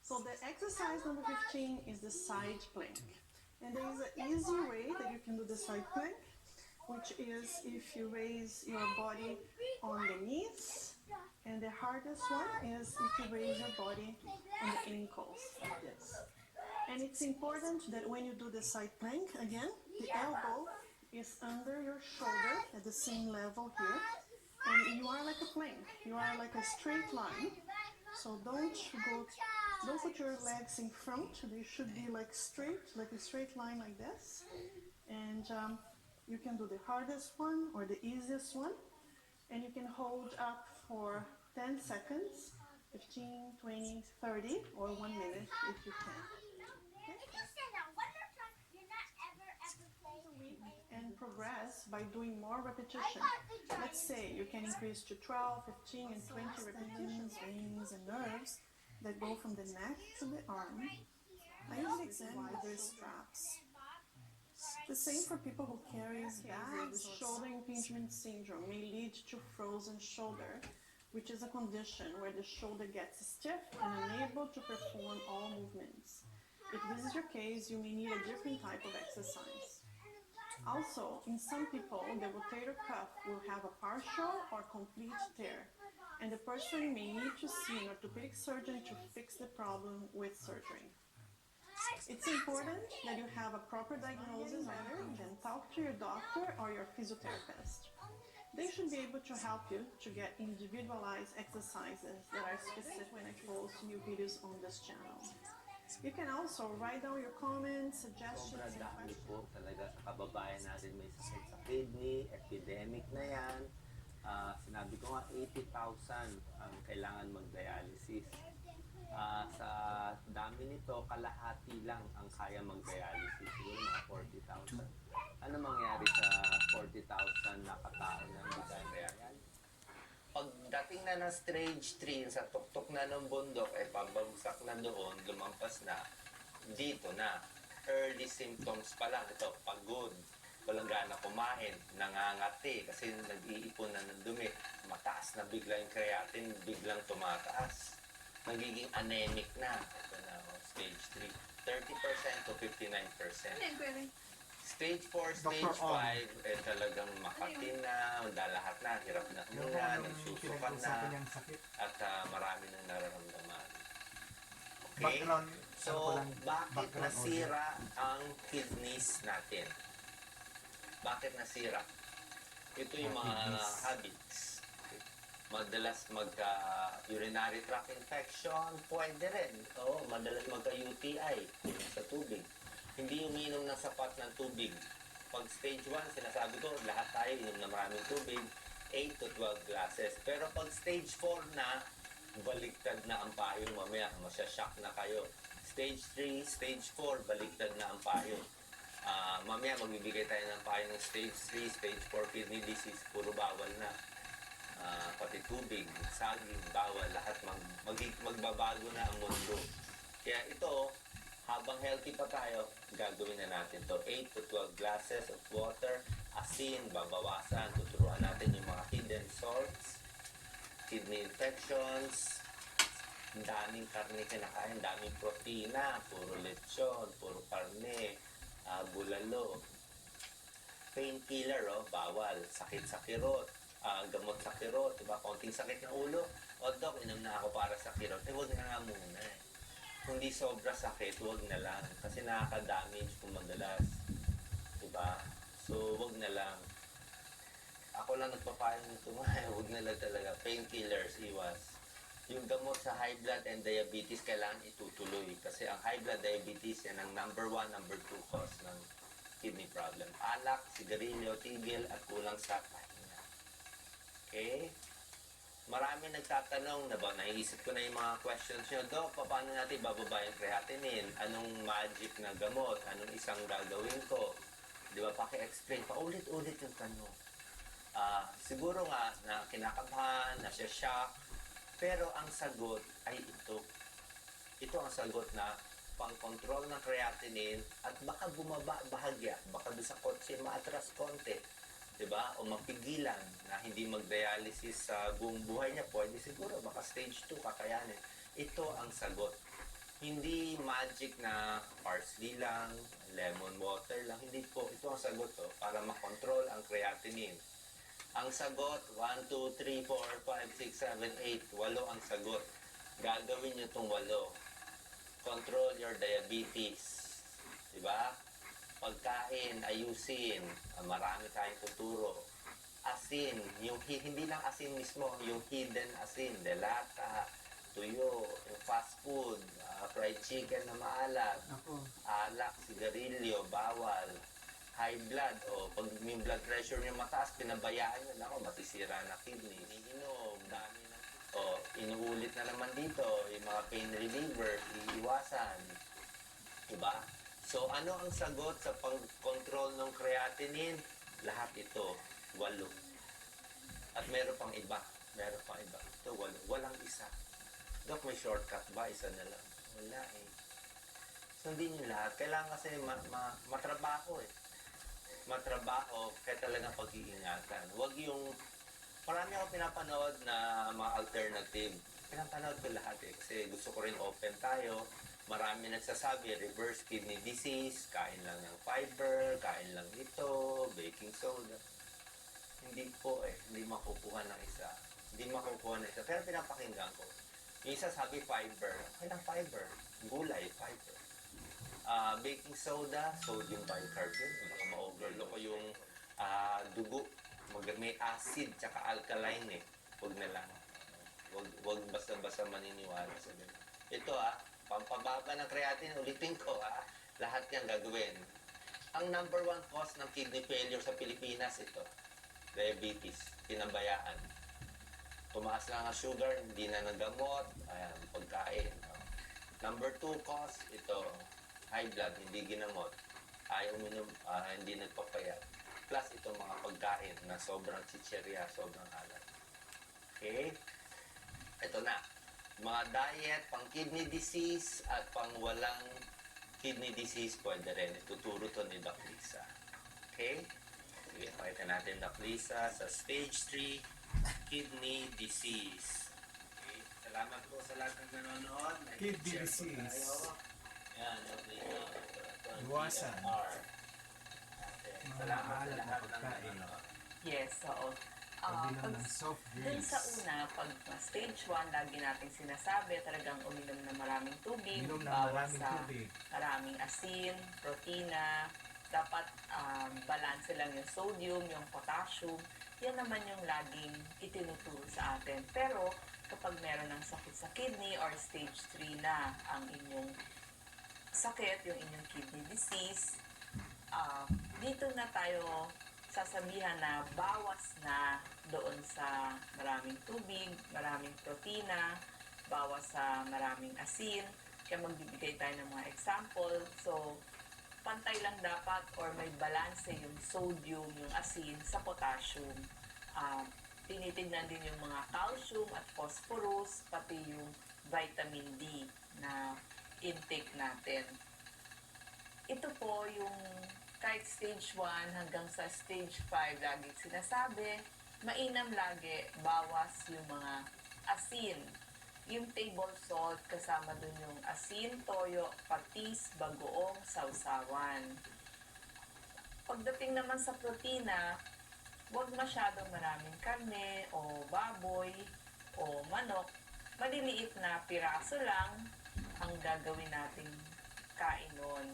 So the exercise number 15 is the side plank. And there is an easy way that you can do the side plank, which is if you raise your body on the knees. And the hardest one is if you raise your body on the ankles like this. And it's important that when you do the side plank, again, the elbow is under your shoulder at the same level here. And you are like a plank. You are like a straight line. So don't put your legs in front. They should be like a straight line like this. And you can do the hardest one or the easiest one. And you can hold up for 10 seconds, 15, 20, 30, or 1 minute if you can. Okay? And progress by doing more repetition. Let's say you can increase to 12, 15, and 20 repetitions, veins, and nerves that go from the neck to the arm. I usually examine the straps. The same for people who carry bags. Shoulder impingement syndrome may lead to frozen shoulder, which is a condition where the shoulder gets stiff and unable to perform all movements. If this is your case, you may need a different type of exercise. Also, in some people, the rotator cuff will have a partial or complete tear, and the person may need to see an orthopedic surgeon to fix the problem with surgery. It's important that you have a proper diagnosis and then talk to your doctor or your physiotherapist. They should be able to help you to get individualized exercises that are specific when I post new videos on this channel. You can also write down your comments, suggestions, Sobrang and dami questions. po talaga sa kababayan natin may sakit sa kidney, epidemic na yan. Sinabi ko nga 80,000 ang kailangan mag-dialysis. Sa dami nito, kalahati lang ang kaya mag-dialysis. Siguro mga 40,000. Ano mangyari sa 40,000 na katao na hindi kaya dialysis? Pagdating na ng stage 3, sa tuktok na ng bundok, pabagsak na doon, lumampas na, dito na. Early symptoms pa lang. Ito, pagod, walang gana kumain, nangangati kasi nag-iipon na ng dumi. Mataas na bigla yung creatinine, biglang tumataas. Nagiging anemic na. Ito na, stage 3. 30% to 59%. Stage 4, stage 5, talagang makatin na, lahat na, hirap na huminga, nagsusukan na, at marami nang nararamdaman. Okay? So, bakit nasira ang kidneys natin? Bakit nasira? Ito yung mga habits. Madalas magka-urinary tract infection, pwede rin. Madalas magka-UTI sa tubig. Hindi uminom ng sapat ng tubig. Pag stage 1, sinasabi ko, lahat tayo inom na maraming tubig, 8 to 12 glasses. Pero pag stage 4 na, baliktad na ang payo. Mamaya, masyashock na kayo. Stage 3, stage 4, baliktad na ang payo. Mamaya, magbibigay tayo ng payo ng stage 3, stage 4 kidney disease, puro bawal na. Pati tubig, saging, bawal, lahat magbabago na ang mundo. Kaya ito, habang healthy pa tayo, gagawin na natin to 8 to 12 glasses of water, asin, babawasan, tuturuan natin yung mga hidden salts, kidney infections, daming karne kinakain, daming protina, puro lechon, puro karne, bulalo, painkiller, bawal, sakit sa kirot, gamot sa kirot, diba? Konting sakit ng ulo, doc, inom na ako para sa kirot, huwag na nga muna Kung di sobra sakit, huwag na lang. Kasi nakaka-damage kung madalas. Diba? So, huwag na lang. Ako lang nagpapayo nito huwag na lang talaga. Painkillers, iwas. Yung gamot sa high blood and diabetes, kailangan itutuloy. Kasi ang high blood diabetes, yan ang number 1, number 2 cause ng kidney problem. Alak, sigarilyo, tigil, at kulang sa pahinga. Okay? Marami nagtatanong na ba, naiisip ko na yung mga questions nyo, Doc, paano natin bababa yung creatinine? Anong magic na gamot? Anong isang gagawin ko? Di ba, paki-explain pa ulit-ulit yung tanong. Siguro nga na kinakabahan, na shock, pero ang sagot ay ito. Ito ang sagot na pang-control ng creatinine at baka bumaba bahagya, baka doon sa kotse maatras konti. Diba? O mapigilan na hindi mag-dialysis sa buong buhay niya, pwede siguro, baka stage 2 kakayanin. Ito ang sagot. Hindi magic na parsley lang, lemon water lang, hindi po. Ito ang sagot para makontrol ang creatinine. Ang sagot, 1, 2, 3, 4, 5, 6, 7, 8, 8 ang sagot. Gagawin nyo itong 8. Control your diabetes. Diba? Pagkain, ayusin, marami tayong tuturo. Asin, yung hindi lang asin mismo, yung hidden asin, delata, tuyo, yung fast food, fried chicken na maalat, alak, sigarilyo, bawal, high blood, pag yung blood pressure nyo mataas, pinabayaan nyo, masisira na kidney, iniinom, dami na, inuulit na naman dito, yung mga pain reliever, iiwasan, diba? So, ano ang sagot sa pang-control ng creatinine? Lahat ito, 8. At meron pang iba. Meron pang iba. Ito, 8. Walang isa. Dok, may shortcut ba? Isa na lang. Wala eh. Sundin nyo lahat. Kailangan kasi matrabaho eh. Matrabaho, kaya talagang pag-iingatan. Huwag yung... Marami ako pinapanood na mga alternative. Pinapanood ko lahat eh. Kasi gusto ko rin open tayo. Marami nagsasabi, reverse kidney disease, kain lang ng fiber, kain lang ito, baking soda. Hindi po eh. Hindi makukuha ng isa. Hindi makukuha ng isa. Pero pinapakinggan ko. Yung isa sabi fiber. Okay lang fiber. Gulay, fiber. Baking soda, sodium bicarbonate. Baka ma-overload ko yung dugo. May acid tsaka alkaline eh. Huwag na lang. Huwag basta-basta maniniwala sa ganun. Ito pampababa ng creatinine, ulitin ko lahat yan gagawin. Ang number 1 cause ng kidney failure sa Pilipinas, ito. Diabetes. Tinabayaan. Tumaas lang ang sugar, hindi na nagamot, ayan, pagkain. Number 2 cause, ito, high blood, hindi ginamot. Ayaw uminom, hindi nagpapayat. Plus, ito mga pagkain na sobrang chicherya, sobrang alat. Okay? Ito na. Mga diet, pang kidney disease at pang walang kidney disease, pwede rin. Ituturo to ni Doc Lisa. Okay? Sige, pakita natin Doc Lisa sa stage 3 kidney disease. Okay? Salamat po sa lahat ng nanonood. Kidney disease. Yan, Doc Lisa. Iwasan. Okay. Salamat sa lahat ng nanonood. Yes, oo. Pag ng soft Dun drinks. sa una, pag stage 1, lagi natin sinasabi, talagang uminom ng maraming tubig, Minom ng bawas maraming sa tubig. maraming asin, protina, dapat balanse lang yung sodium, yung potassium. Yan naman yung laging itinuturo sa atin. Pero kapag meron ng sakit sa kidney or stage 3 na ang inyong sakit, yung inyong kidney disease, dito na tayo sasabihan na bawas na doon sa maraming tubig, maraming protina, bawas sa maraming asin. Kaya magbibigay tayo ng mga example. So, pantay lang dapat or may balanse yung sodium, yung asin sa potassium. Tinitignan din yung mga calcium at phosphorus, pati yung vitamin D na intake natin. Ito po yung kahit stage 1 hanggang sa stage 5, lagi sinasabi, mainam lagi, bawas yung mga asin. Yung table salt, kasama dun yung asin, toyo, patis, bagoong, sausawan. Pagdating naman sa protina, huwag masyadong maraming karne o baboy o manok. Maliliit na piraso lang ang gagawin nating kainon.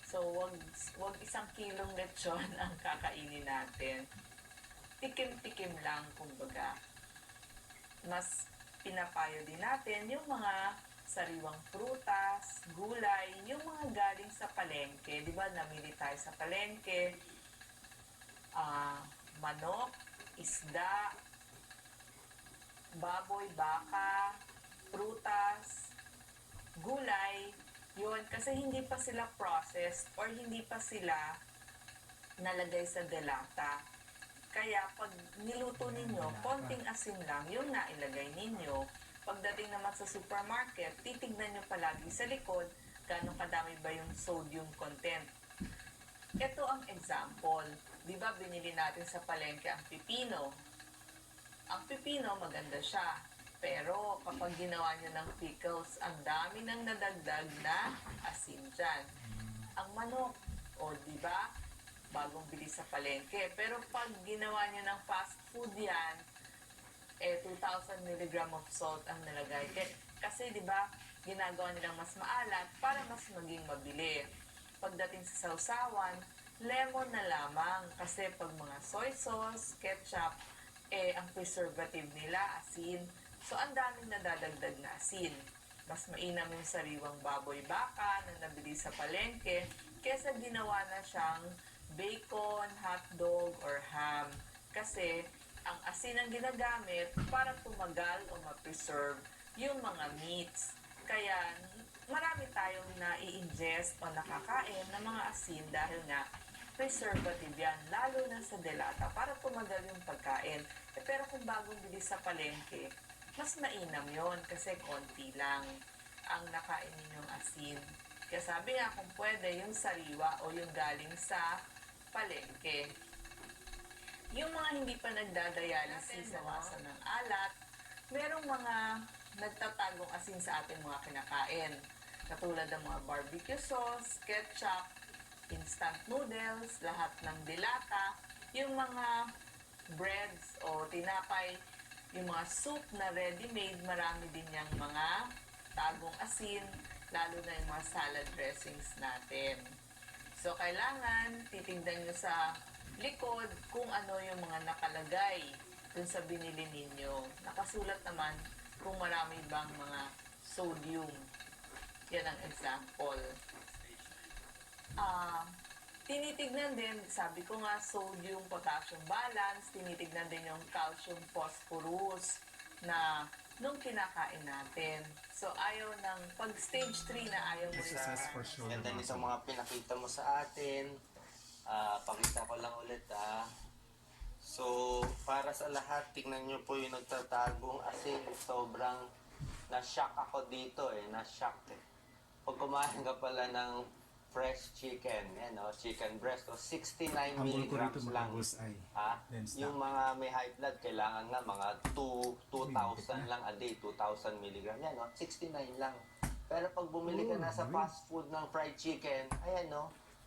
So, wag 1 kilong lechon ang kakainin natin. Tikim-tikim lang, kumbaga. Mas pinapayo din natin yung mga sariwang prutas, gulay, yung mga galing sa palengke. Di ba, namili tayo sa palengke. Manok, isda, baboy, baka, prutas, gulay, yun, kasi hindi pa sila processed or hindi pa sila nalagay sa delata. Kaya pag niluto ninyo, konting asin lang yung nailagay ninyo. Pagdating naman sa supermarket, titignan nyo palagi sa likod gano'ng kadami ba yung sodium content. Ito ang example. Di ba binili natin sa palengke ang pipino? Ang pipino, maganda siya. Pero kapag ginawa nyo ng pickles, ang dami nang nadagdag na asin dyan. Ang manok, di ba? Bagong bili sa palengke. Pero pag ginawa nyo ng fast food yan, 2,000 mg of salt ang nalagay. Kasi di ba, ginagawa nilang mas maalat para mas maging mabili. Pagdating sa sausawan, lemon na lamang. Kasi pag mga soy sauce, ketchup, ang preservative nila, asin. So, ang daming nadadagdag na asin. Mas mainam yung sariwang baboy baka na nabili sa palengke kesa ginawa na siyang bacon, hotdog, or ham. Kasi, ang asin ang ginagamit para tumagal o ma-preserve yung mga meats. Kaya, marami tayong na-i-ingest o nakakain ng mga asin dahil nga preservative yan, lalo na sa delata, para tumagal yung pagkain. Pero kung bagong bili sa palengke, mas mainam yon kasi konti lang ang nakain ninyong asin. Kaya sabi nga kung pwede, yung sariwa o yung galing sa palengke. Yung mga hindi pa nagdadialysis, nawasan ng alat, merong mga nagtatagong asin sa ating mga kinakain. Katulad ng mga barbecue sauce, ketchup, instant noodles, lahat ng dilata, yung mga breads o tinapay, yung mga soup na ready-made, marami din yung mga tagong asin, lalo na yung mga salad dressings natin. So, kailangan titignan nyo sa likod kung ano yung mga nakalagay dun sa binili ninyo. Nakasulat naman kung marami bang mga sodium. Yan ang example. Tinitignan din, sabi ko nga, sodium-potassium balance, tinitignan din yung calcium-phosphorus na nung kinakain natin. So, ayaw ng, pag stage 3 na ayaw mo Exercise for sure. Ganda nito mga pinakita mo sa atin. Pakita ko lang ulit So, para sa lahat, tignan nyo po yung nagtatagong asin. Sobrang na-shock ako dito na-shock Pag kumain ka pala ng fresh chicken, chicken breast, 69 Ang bulko milligrams rito lang. mag-bullseye. Then stop. Yung mga may high blood, kailangan nga mga 2,000 lang a day, 2,000 milligram. 69 lang. Pero pag bumili ka na sa fast food ng fried chicken,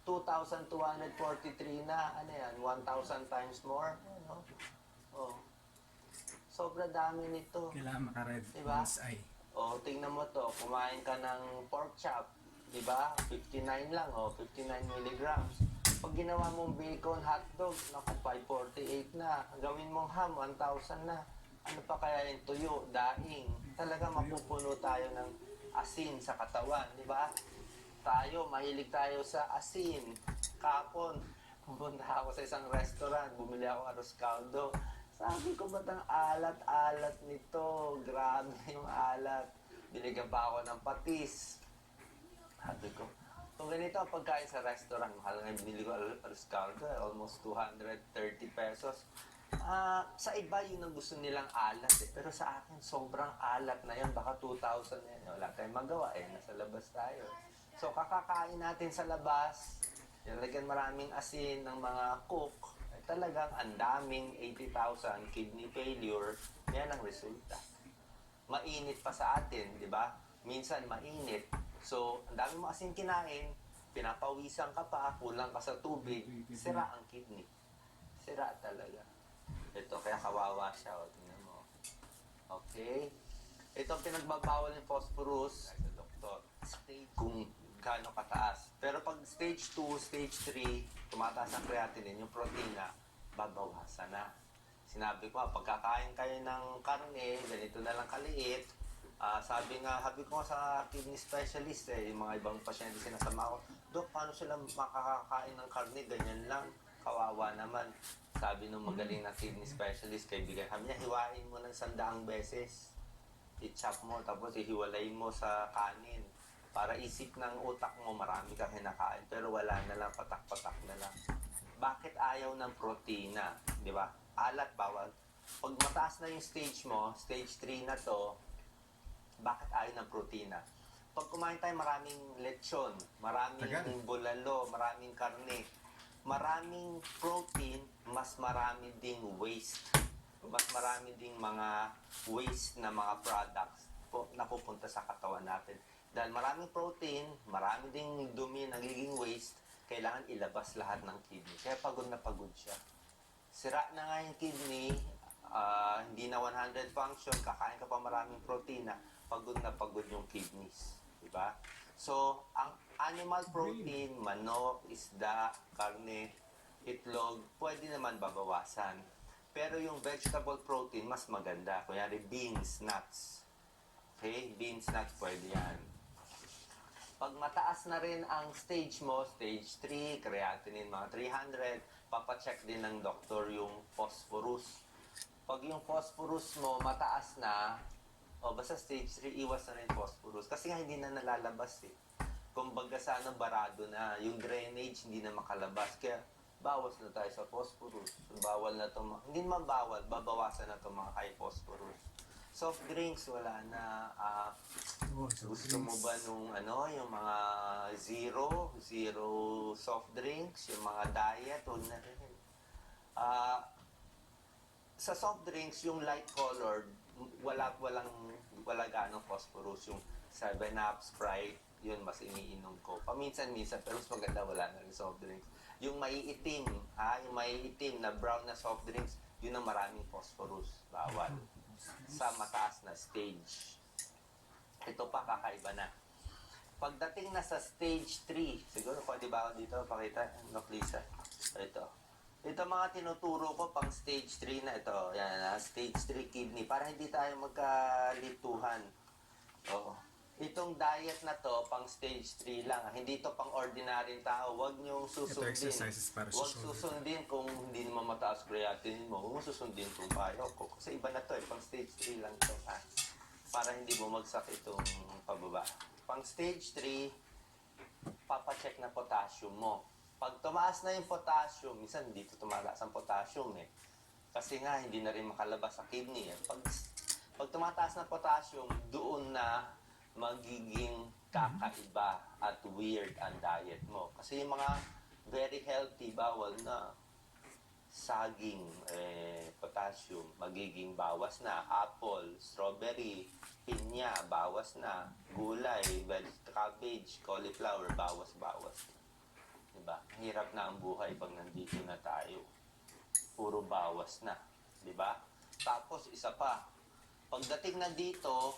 2,243 na, 1,000 times more. Sobra dami nito. Kailangan maka-red Diba? bullseye. Tingnan mo to, kumain ka ng pork chop, diba? 59 lang, 59 milligrams. Pag ginawa mong bacon hotdog, 548 na. Gawin mong ham, 1,000 na. Ano pa kaya yung tuyo, daing? Talaga mapupuno tayo ng asin sa katawan, diba? Mahilig tayo sa asin. Kapon, pumunta ako sa isang restaurant, bumili ako arroz caldo. Sabi ko, ba't ang alat-alat nito? Grabe yung alat. Binigyan pa ako ng patis. Sabi ko, kung ganito ang pagkain sa restaurant, mahal nga binili ko arroz caldo, almost 230 pesos. Sa iba yun ang gusto nilang alat Pero sa akin, sobrang alat na yan. Baka 2,000 yan. Wala tayong magawa nasa labas tayo. So, kakakain natin sa labas. Nilagyan maraming asin ng mga cook. Talagang ang daming 80,000 kidney failure. Yan ang resulta. Mainit pa sa atin, di ba? Minsan mainit. So, ang dami mo asin kinain, pinapawisan ka pa, kulang ka sa tubig, sira ang kidney. Sira talaga. Ito, kaya kawawa siya. Tingnan mo. Okay. Ito ang pinagbabawal ng phosphorus sa doktor. Kung gaano kataas. Pero pag stage 2, stage 3, tumataas ang creatinine, yung protina, babawasan na. Sinabi ko, pagkakain kayo ng karne, ganito na lang kaliit. Sabi ko sa kidney specialist, yung mga ibang pasyente sinasama ko, Dok, paano sila makakakain ng karne? Ganyan lang. Kawawa naman. Sabi nung magaling na kidney specialist, kaibigan kami niya, hiwain mo ng 100 beses. I-chop mo, tapos ihiwalayin mo sa kanin. Para isip ng utak mo, marami kang hinakain. Pero wala na lang, patak-patak na lang. Bakit ayaw ng protina? Di ba? Alat, bawal. Pag mataas na yung stage mo, stage 3 na to, bakit ayaw ng protina? Pag kumain tayo, maraming lechon, maraming bulalo, maraming karne, maraming protein, mas marami ding waste. Mas marami ding mga waste na mga products na pupunta sa katawan natin. Dahil maraming protein, marami ding dumi, nagiging waste, kailangan ilabas lahat ng kidney. Kaya pagod na pagod siya. Sira na nga yung kidney, hindi na 100 function, kakain ka pa maraming protina, pagod na pagod yung kidneys. Diba? So, ang animal protein, manok, isda, karne, itlog, pwede naman babawasan. Pero yung vegetable protein, mas maganda. Kunyari, beans, nuts. Okay? Beans, nuts, pwede yan. Pag mataas na rin ang stage mo, stage 3, creatinine mga 300, papacheck din ng doktor yung phosphorus. Pag yung phosphorus mo mataas na, basta stage 3, iwas na rin phosphorus. Kasi nga hindi na nalalabas Kumbaga sana barado na, yung drainage hindi na makalabas. Kaya bawas na tayo sa phosphorus. Bawal na to, hindi naman bawal, babawasan na to mga high phosphorus. Soft drinks, wala na. Gusto mo ba nung yung mga zero soft drinks, yung mga diet, huwag na rin. Sa soft drinks, yung light colored, wala ganong phosphorus. Yung 7-Up, Sprite, yun mas iniinom ko. Paminsan-minsan, pero mas maganda wala na rin soft drinks. Yung maiitim, yung maiitim na brown na soft drinks, yun ang maraming phosphorus. Bawal. Sa mataas na stage. Ito pa, kakaiba na. Pagdating na sa stage 3, siguro pwede ba ako dito pakita? No, please. Ito mga tinuturo ko pang stage 3 na ito. Yan, stage 3 kidney. Para hindi tayo magkalituhan. Oo. Itong diet na to, pang stage 3 lang. Hindi to pang ordinary tao. Huwag niyong susundin. Ito exercises para sa Huwag shoulder. susundin kung hindi naman mataas creatinine mo. Huwag mo susundin kung payo ko. Kasi iba na to pang stage 3 lang to. Para hindi bumagsak itong pababa. Pang stage 3, papacheck na potassium mo. Pag tumaas na yung potassium, minsan dito tumataas ang potassium Kasi nga, hindi na rin makalabas sa kidney Pag tumataas na potassium, doon na magiging kakaiba at weird ang diet mo. Kasi yung mga very healthy, bawal na. Saging, potassium, magiging bawas na. Apple, strawberry, pinya, bawas na. Gulay, cabbage, cauliflower, bawas. Diba? Hirap na ang buhay pag nandito na tayo. Puro bawas na. Diba? Tapos, isa pa. Pagdating na dito,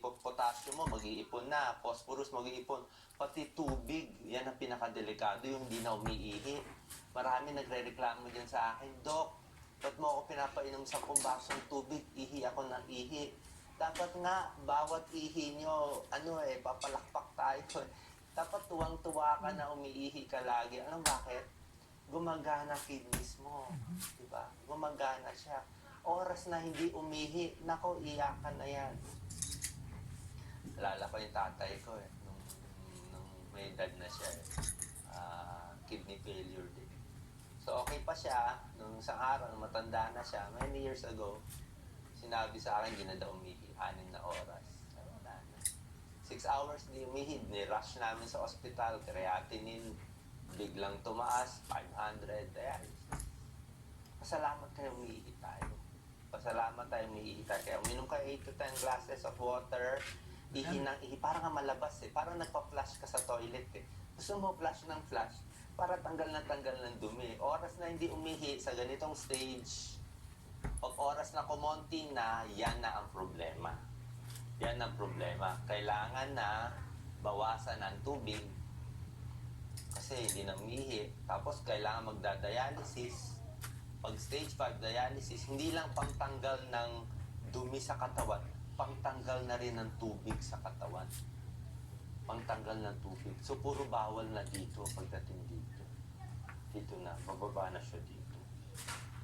potassium mo, mag-iipon na. Phosphorus, mag-iipon. Pati tubig, yan ang pinakadelikado, yung hindi na umiihi. Marami nagre-reklamo dyan sa akin, Dok, ba't mo ako pinapainom sa basong tubig? Ihi ako ng ihi. Dapat nga, bawat ihi nyo, papalakpak tayo. Dapat tuwang-tuwa ka na umiihi ka lagi. Alam bakit? Gumagana kidneys mo. Diba? Gumagana siya. Oras na hindi umihi, nako, iyakan na yan. Alala ko yung tatay ko nung may edad na siya kidney failure din. So okay pa siya, nung isang araw, matanda na siya, many years ago, sinabi sa akin, hindi na daw umihi, 6 na oras. Wala na. 6 hours di umihi, ni-rush namin sa ospital, creatinine, biglang tumaas, 500, dialysis. Pasalamat kayo umihi tayo. Pasalamat tayo umihi tayo. Kaya uminom kayo 8 to 10 glasses of water, ihi ng ihi, parang nga malabas parang nagpa-flush ka sa toilet Gusto mo flush ng flush, para tanggal ng dumi. Oras na hindi umihi sa ganitong stage, o oras na kumonti na, yan na ang problema. Yan ang problema. Kailangan na bawasan ang tubig, kasi hindi na umihi. Tapos kailangan magda-dialysis. Pag stage 5 dialysis, hindi lang pangtanggal ng dumi sa katawan, pangtanggal na rin ng tubig sa katawan. Pangtanggal ng tubig. So, puro bawal na dito pagdating dito. Dito na. Bababa na siya dito.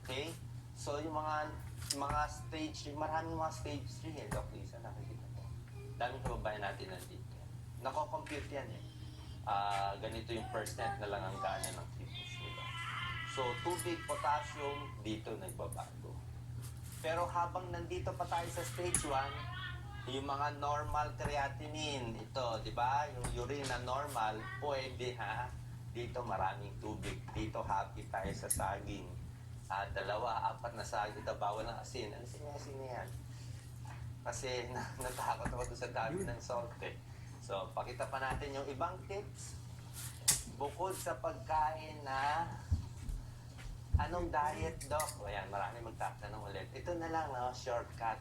Okay? So, yung mga stage, maraming mga stage 3 Doc Lisa, nakikita ko. Daming kababayan natin nandito. Nako-compute yan ganito yung percent na lang ang gana ng kidneys nila. So, tubig, potassium, dito nagbabago. Pero habang nandito pa tayo sa stage 1, yung mga normal creatinine, ito, di ba? Yung urine na normal, pwede Dito maraming tubig. Dito happy tayo sa saging. 2, 4 na saging. Ito, bawal ng asin. Ano asin yan? Kasi natakot ako doon sa dami ng salt So, pakita pa natin yung ibang tips. Bukod sa pagkain na anong diet, Doc? O yan, marami magtatanong ulit. Ito na lang, shortcut.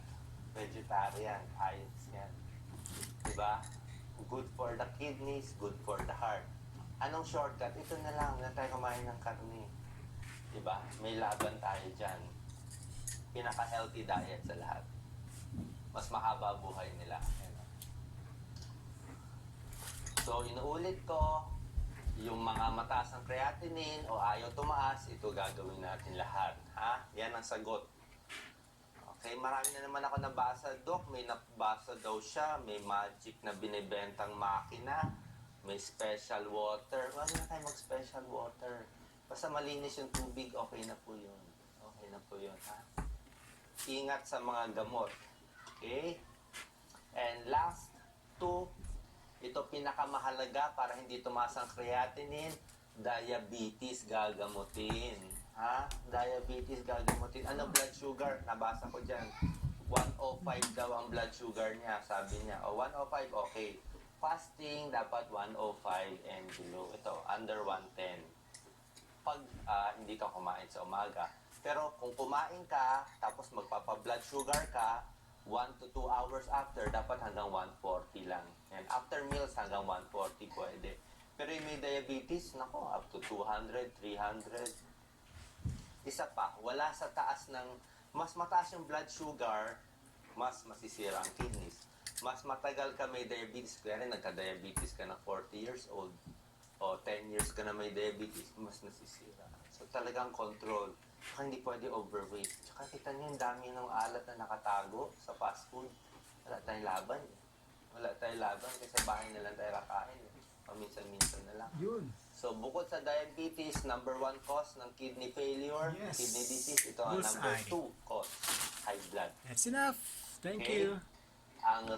Vegetarian, ayos yan. Diba? Good for the kidneys, good for the heart. Anong shortcut? Ito na lang, na tayo kumain ng karne. Diba? May laban tayo dyan. Pinaka-healthy diet sa lahat. Mas mahaba buhay nila. So, inuulit ko, yung mga mataas ng creatinine o ayaw tumaas, ito gagawin natin lahat. Yan ang sagot. Okay, marami na naman ako nabasa, Doc. May nabasa daw siya, may magic na binibentang makina, may special water. Wala na tayo mag-special water. Basta malinis yung tubig, okay na po yun. Okay na po yun, ha? Ingat sa mga gamot. Okay? And last, 2, ito pinakamahalaga para hindi tumaas ang creatinine, diabetes gagamutin. Ha? Diabetes gagamutin. Ano blood sugar? Nabasa ko dyan. 105 daw ang blood sugar niya, sabi niya. O, 105, okay. Fasting, dapat 105 and below. Ito, under 110. Pag hindi ka kumain sa umaga. Pero kung kumain ka, tapos magpapa-blood sugar ka, 1 to 2 hours after, dapat hanggang 140 lang. And after meals, hanggang 140 pwede. Pero yung may diabetes, nako, up to 200, 300. Isa pa, wala sa taas ng, mas mataas yung blood sugar, mas masisira ang kidneys. Mas matagal ka may diabetes, kaya rin nagka-diabetes ka na 40 years old, o 10 years ka na may diabetes, mas nasisira. So talagang control. Saka hindi pwede overweight. Saka kita niyo yung dami ng alat na nakatago sa fast food. Wala tayong laban. Wala tayong laban kasi sa bahay na lang tayo kakain. Paminsan-minsan na lang. Yun. So bukod sa diabetes, number 1 cause ng kidney failure, Yes. kidney disease, ito ang number Bullseye. 2 cause, high blood. That's enough. Thank Okay. you. Ang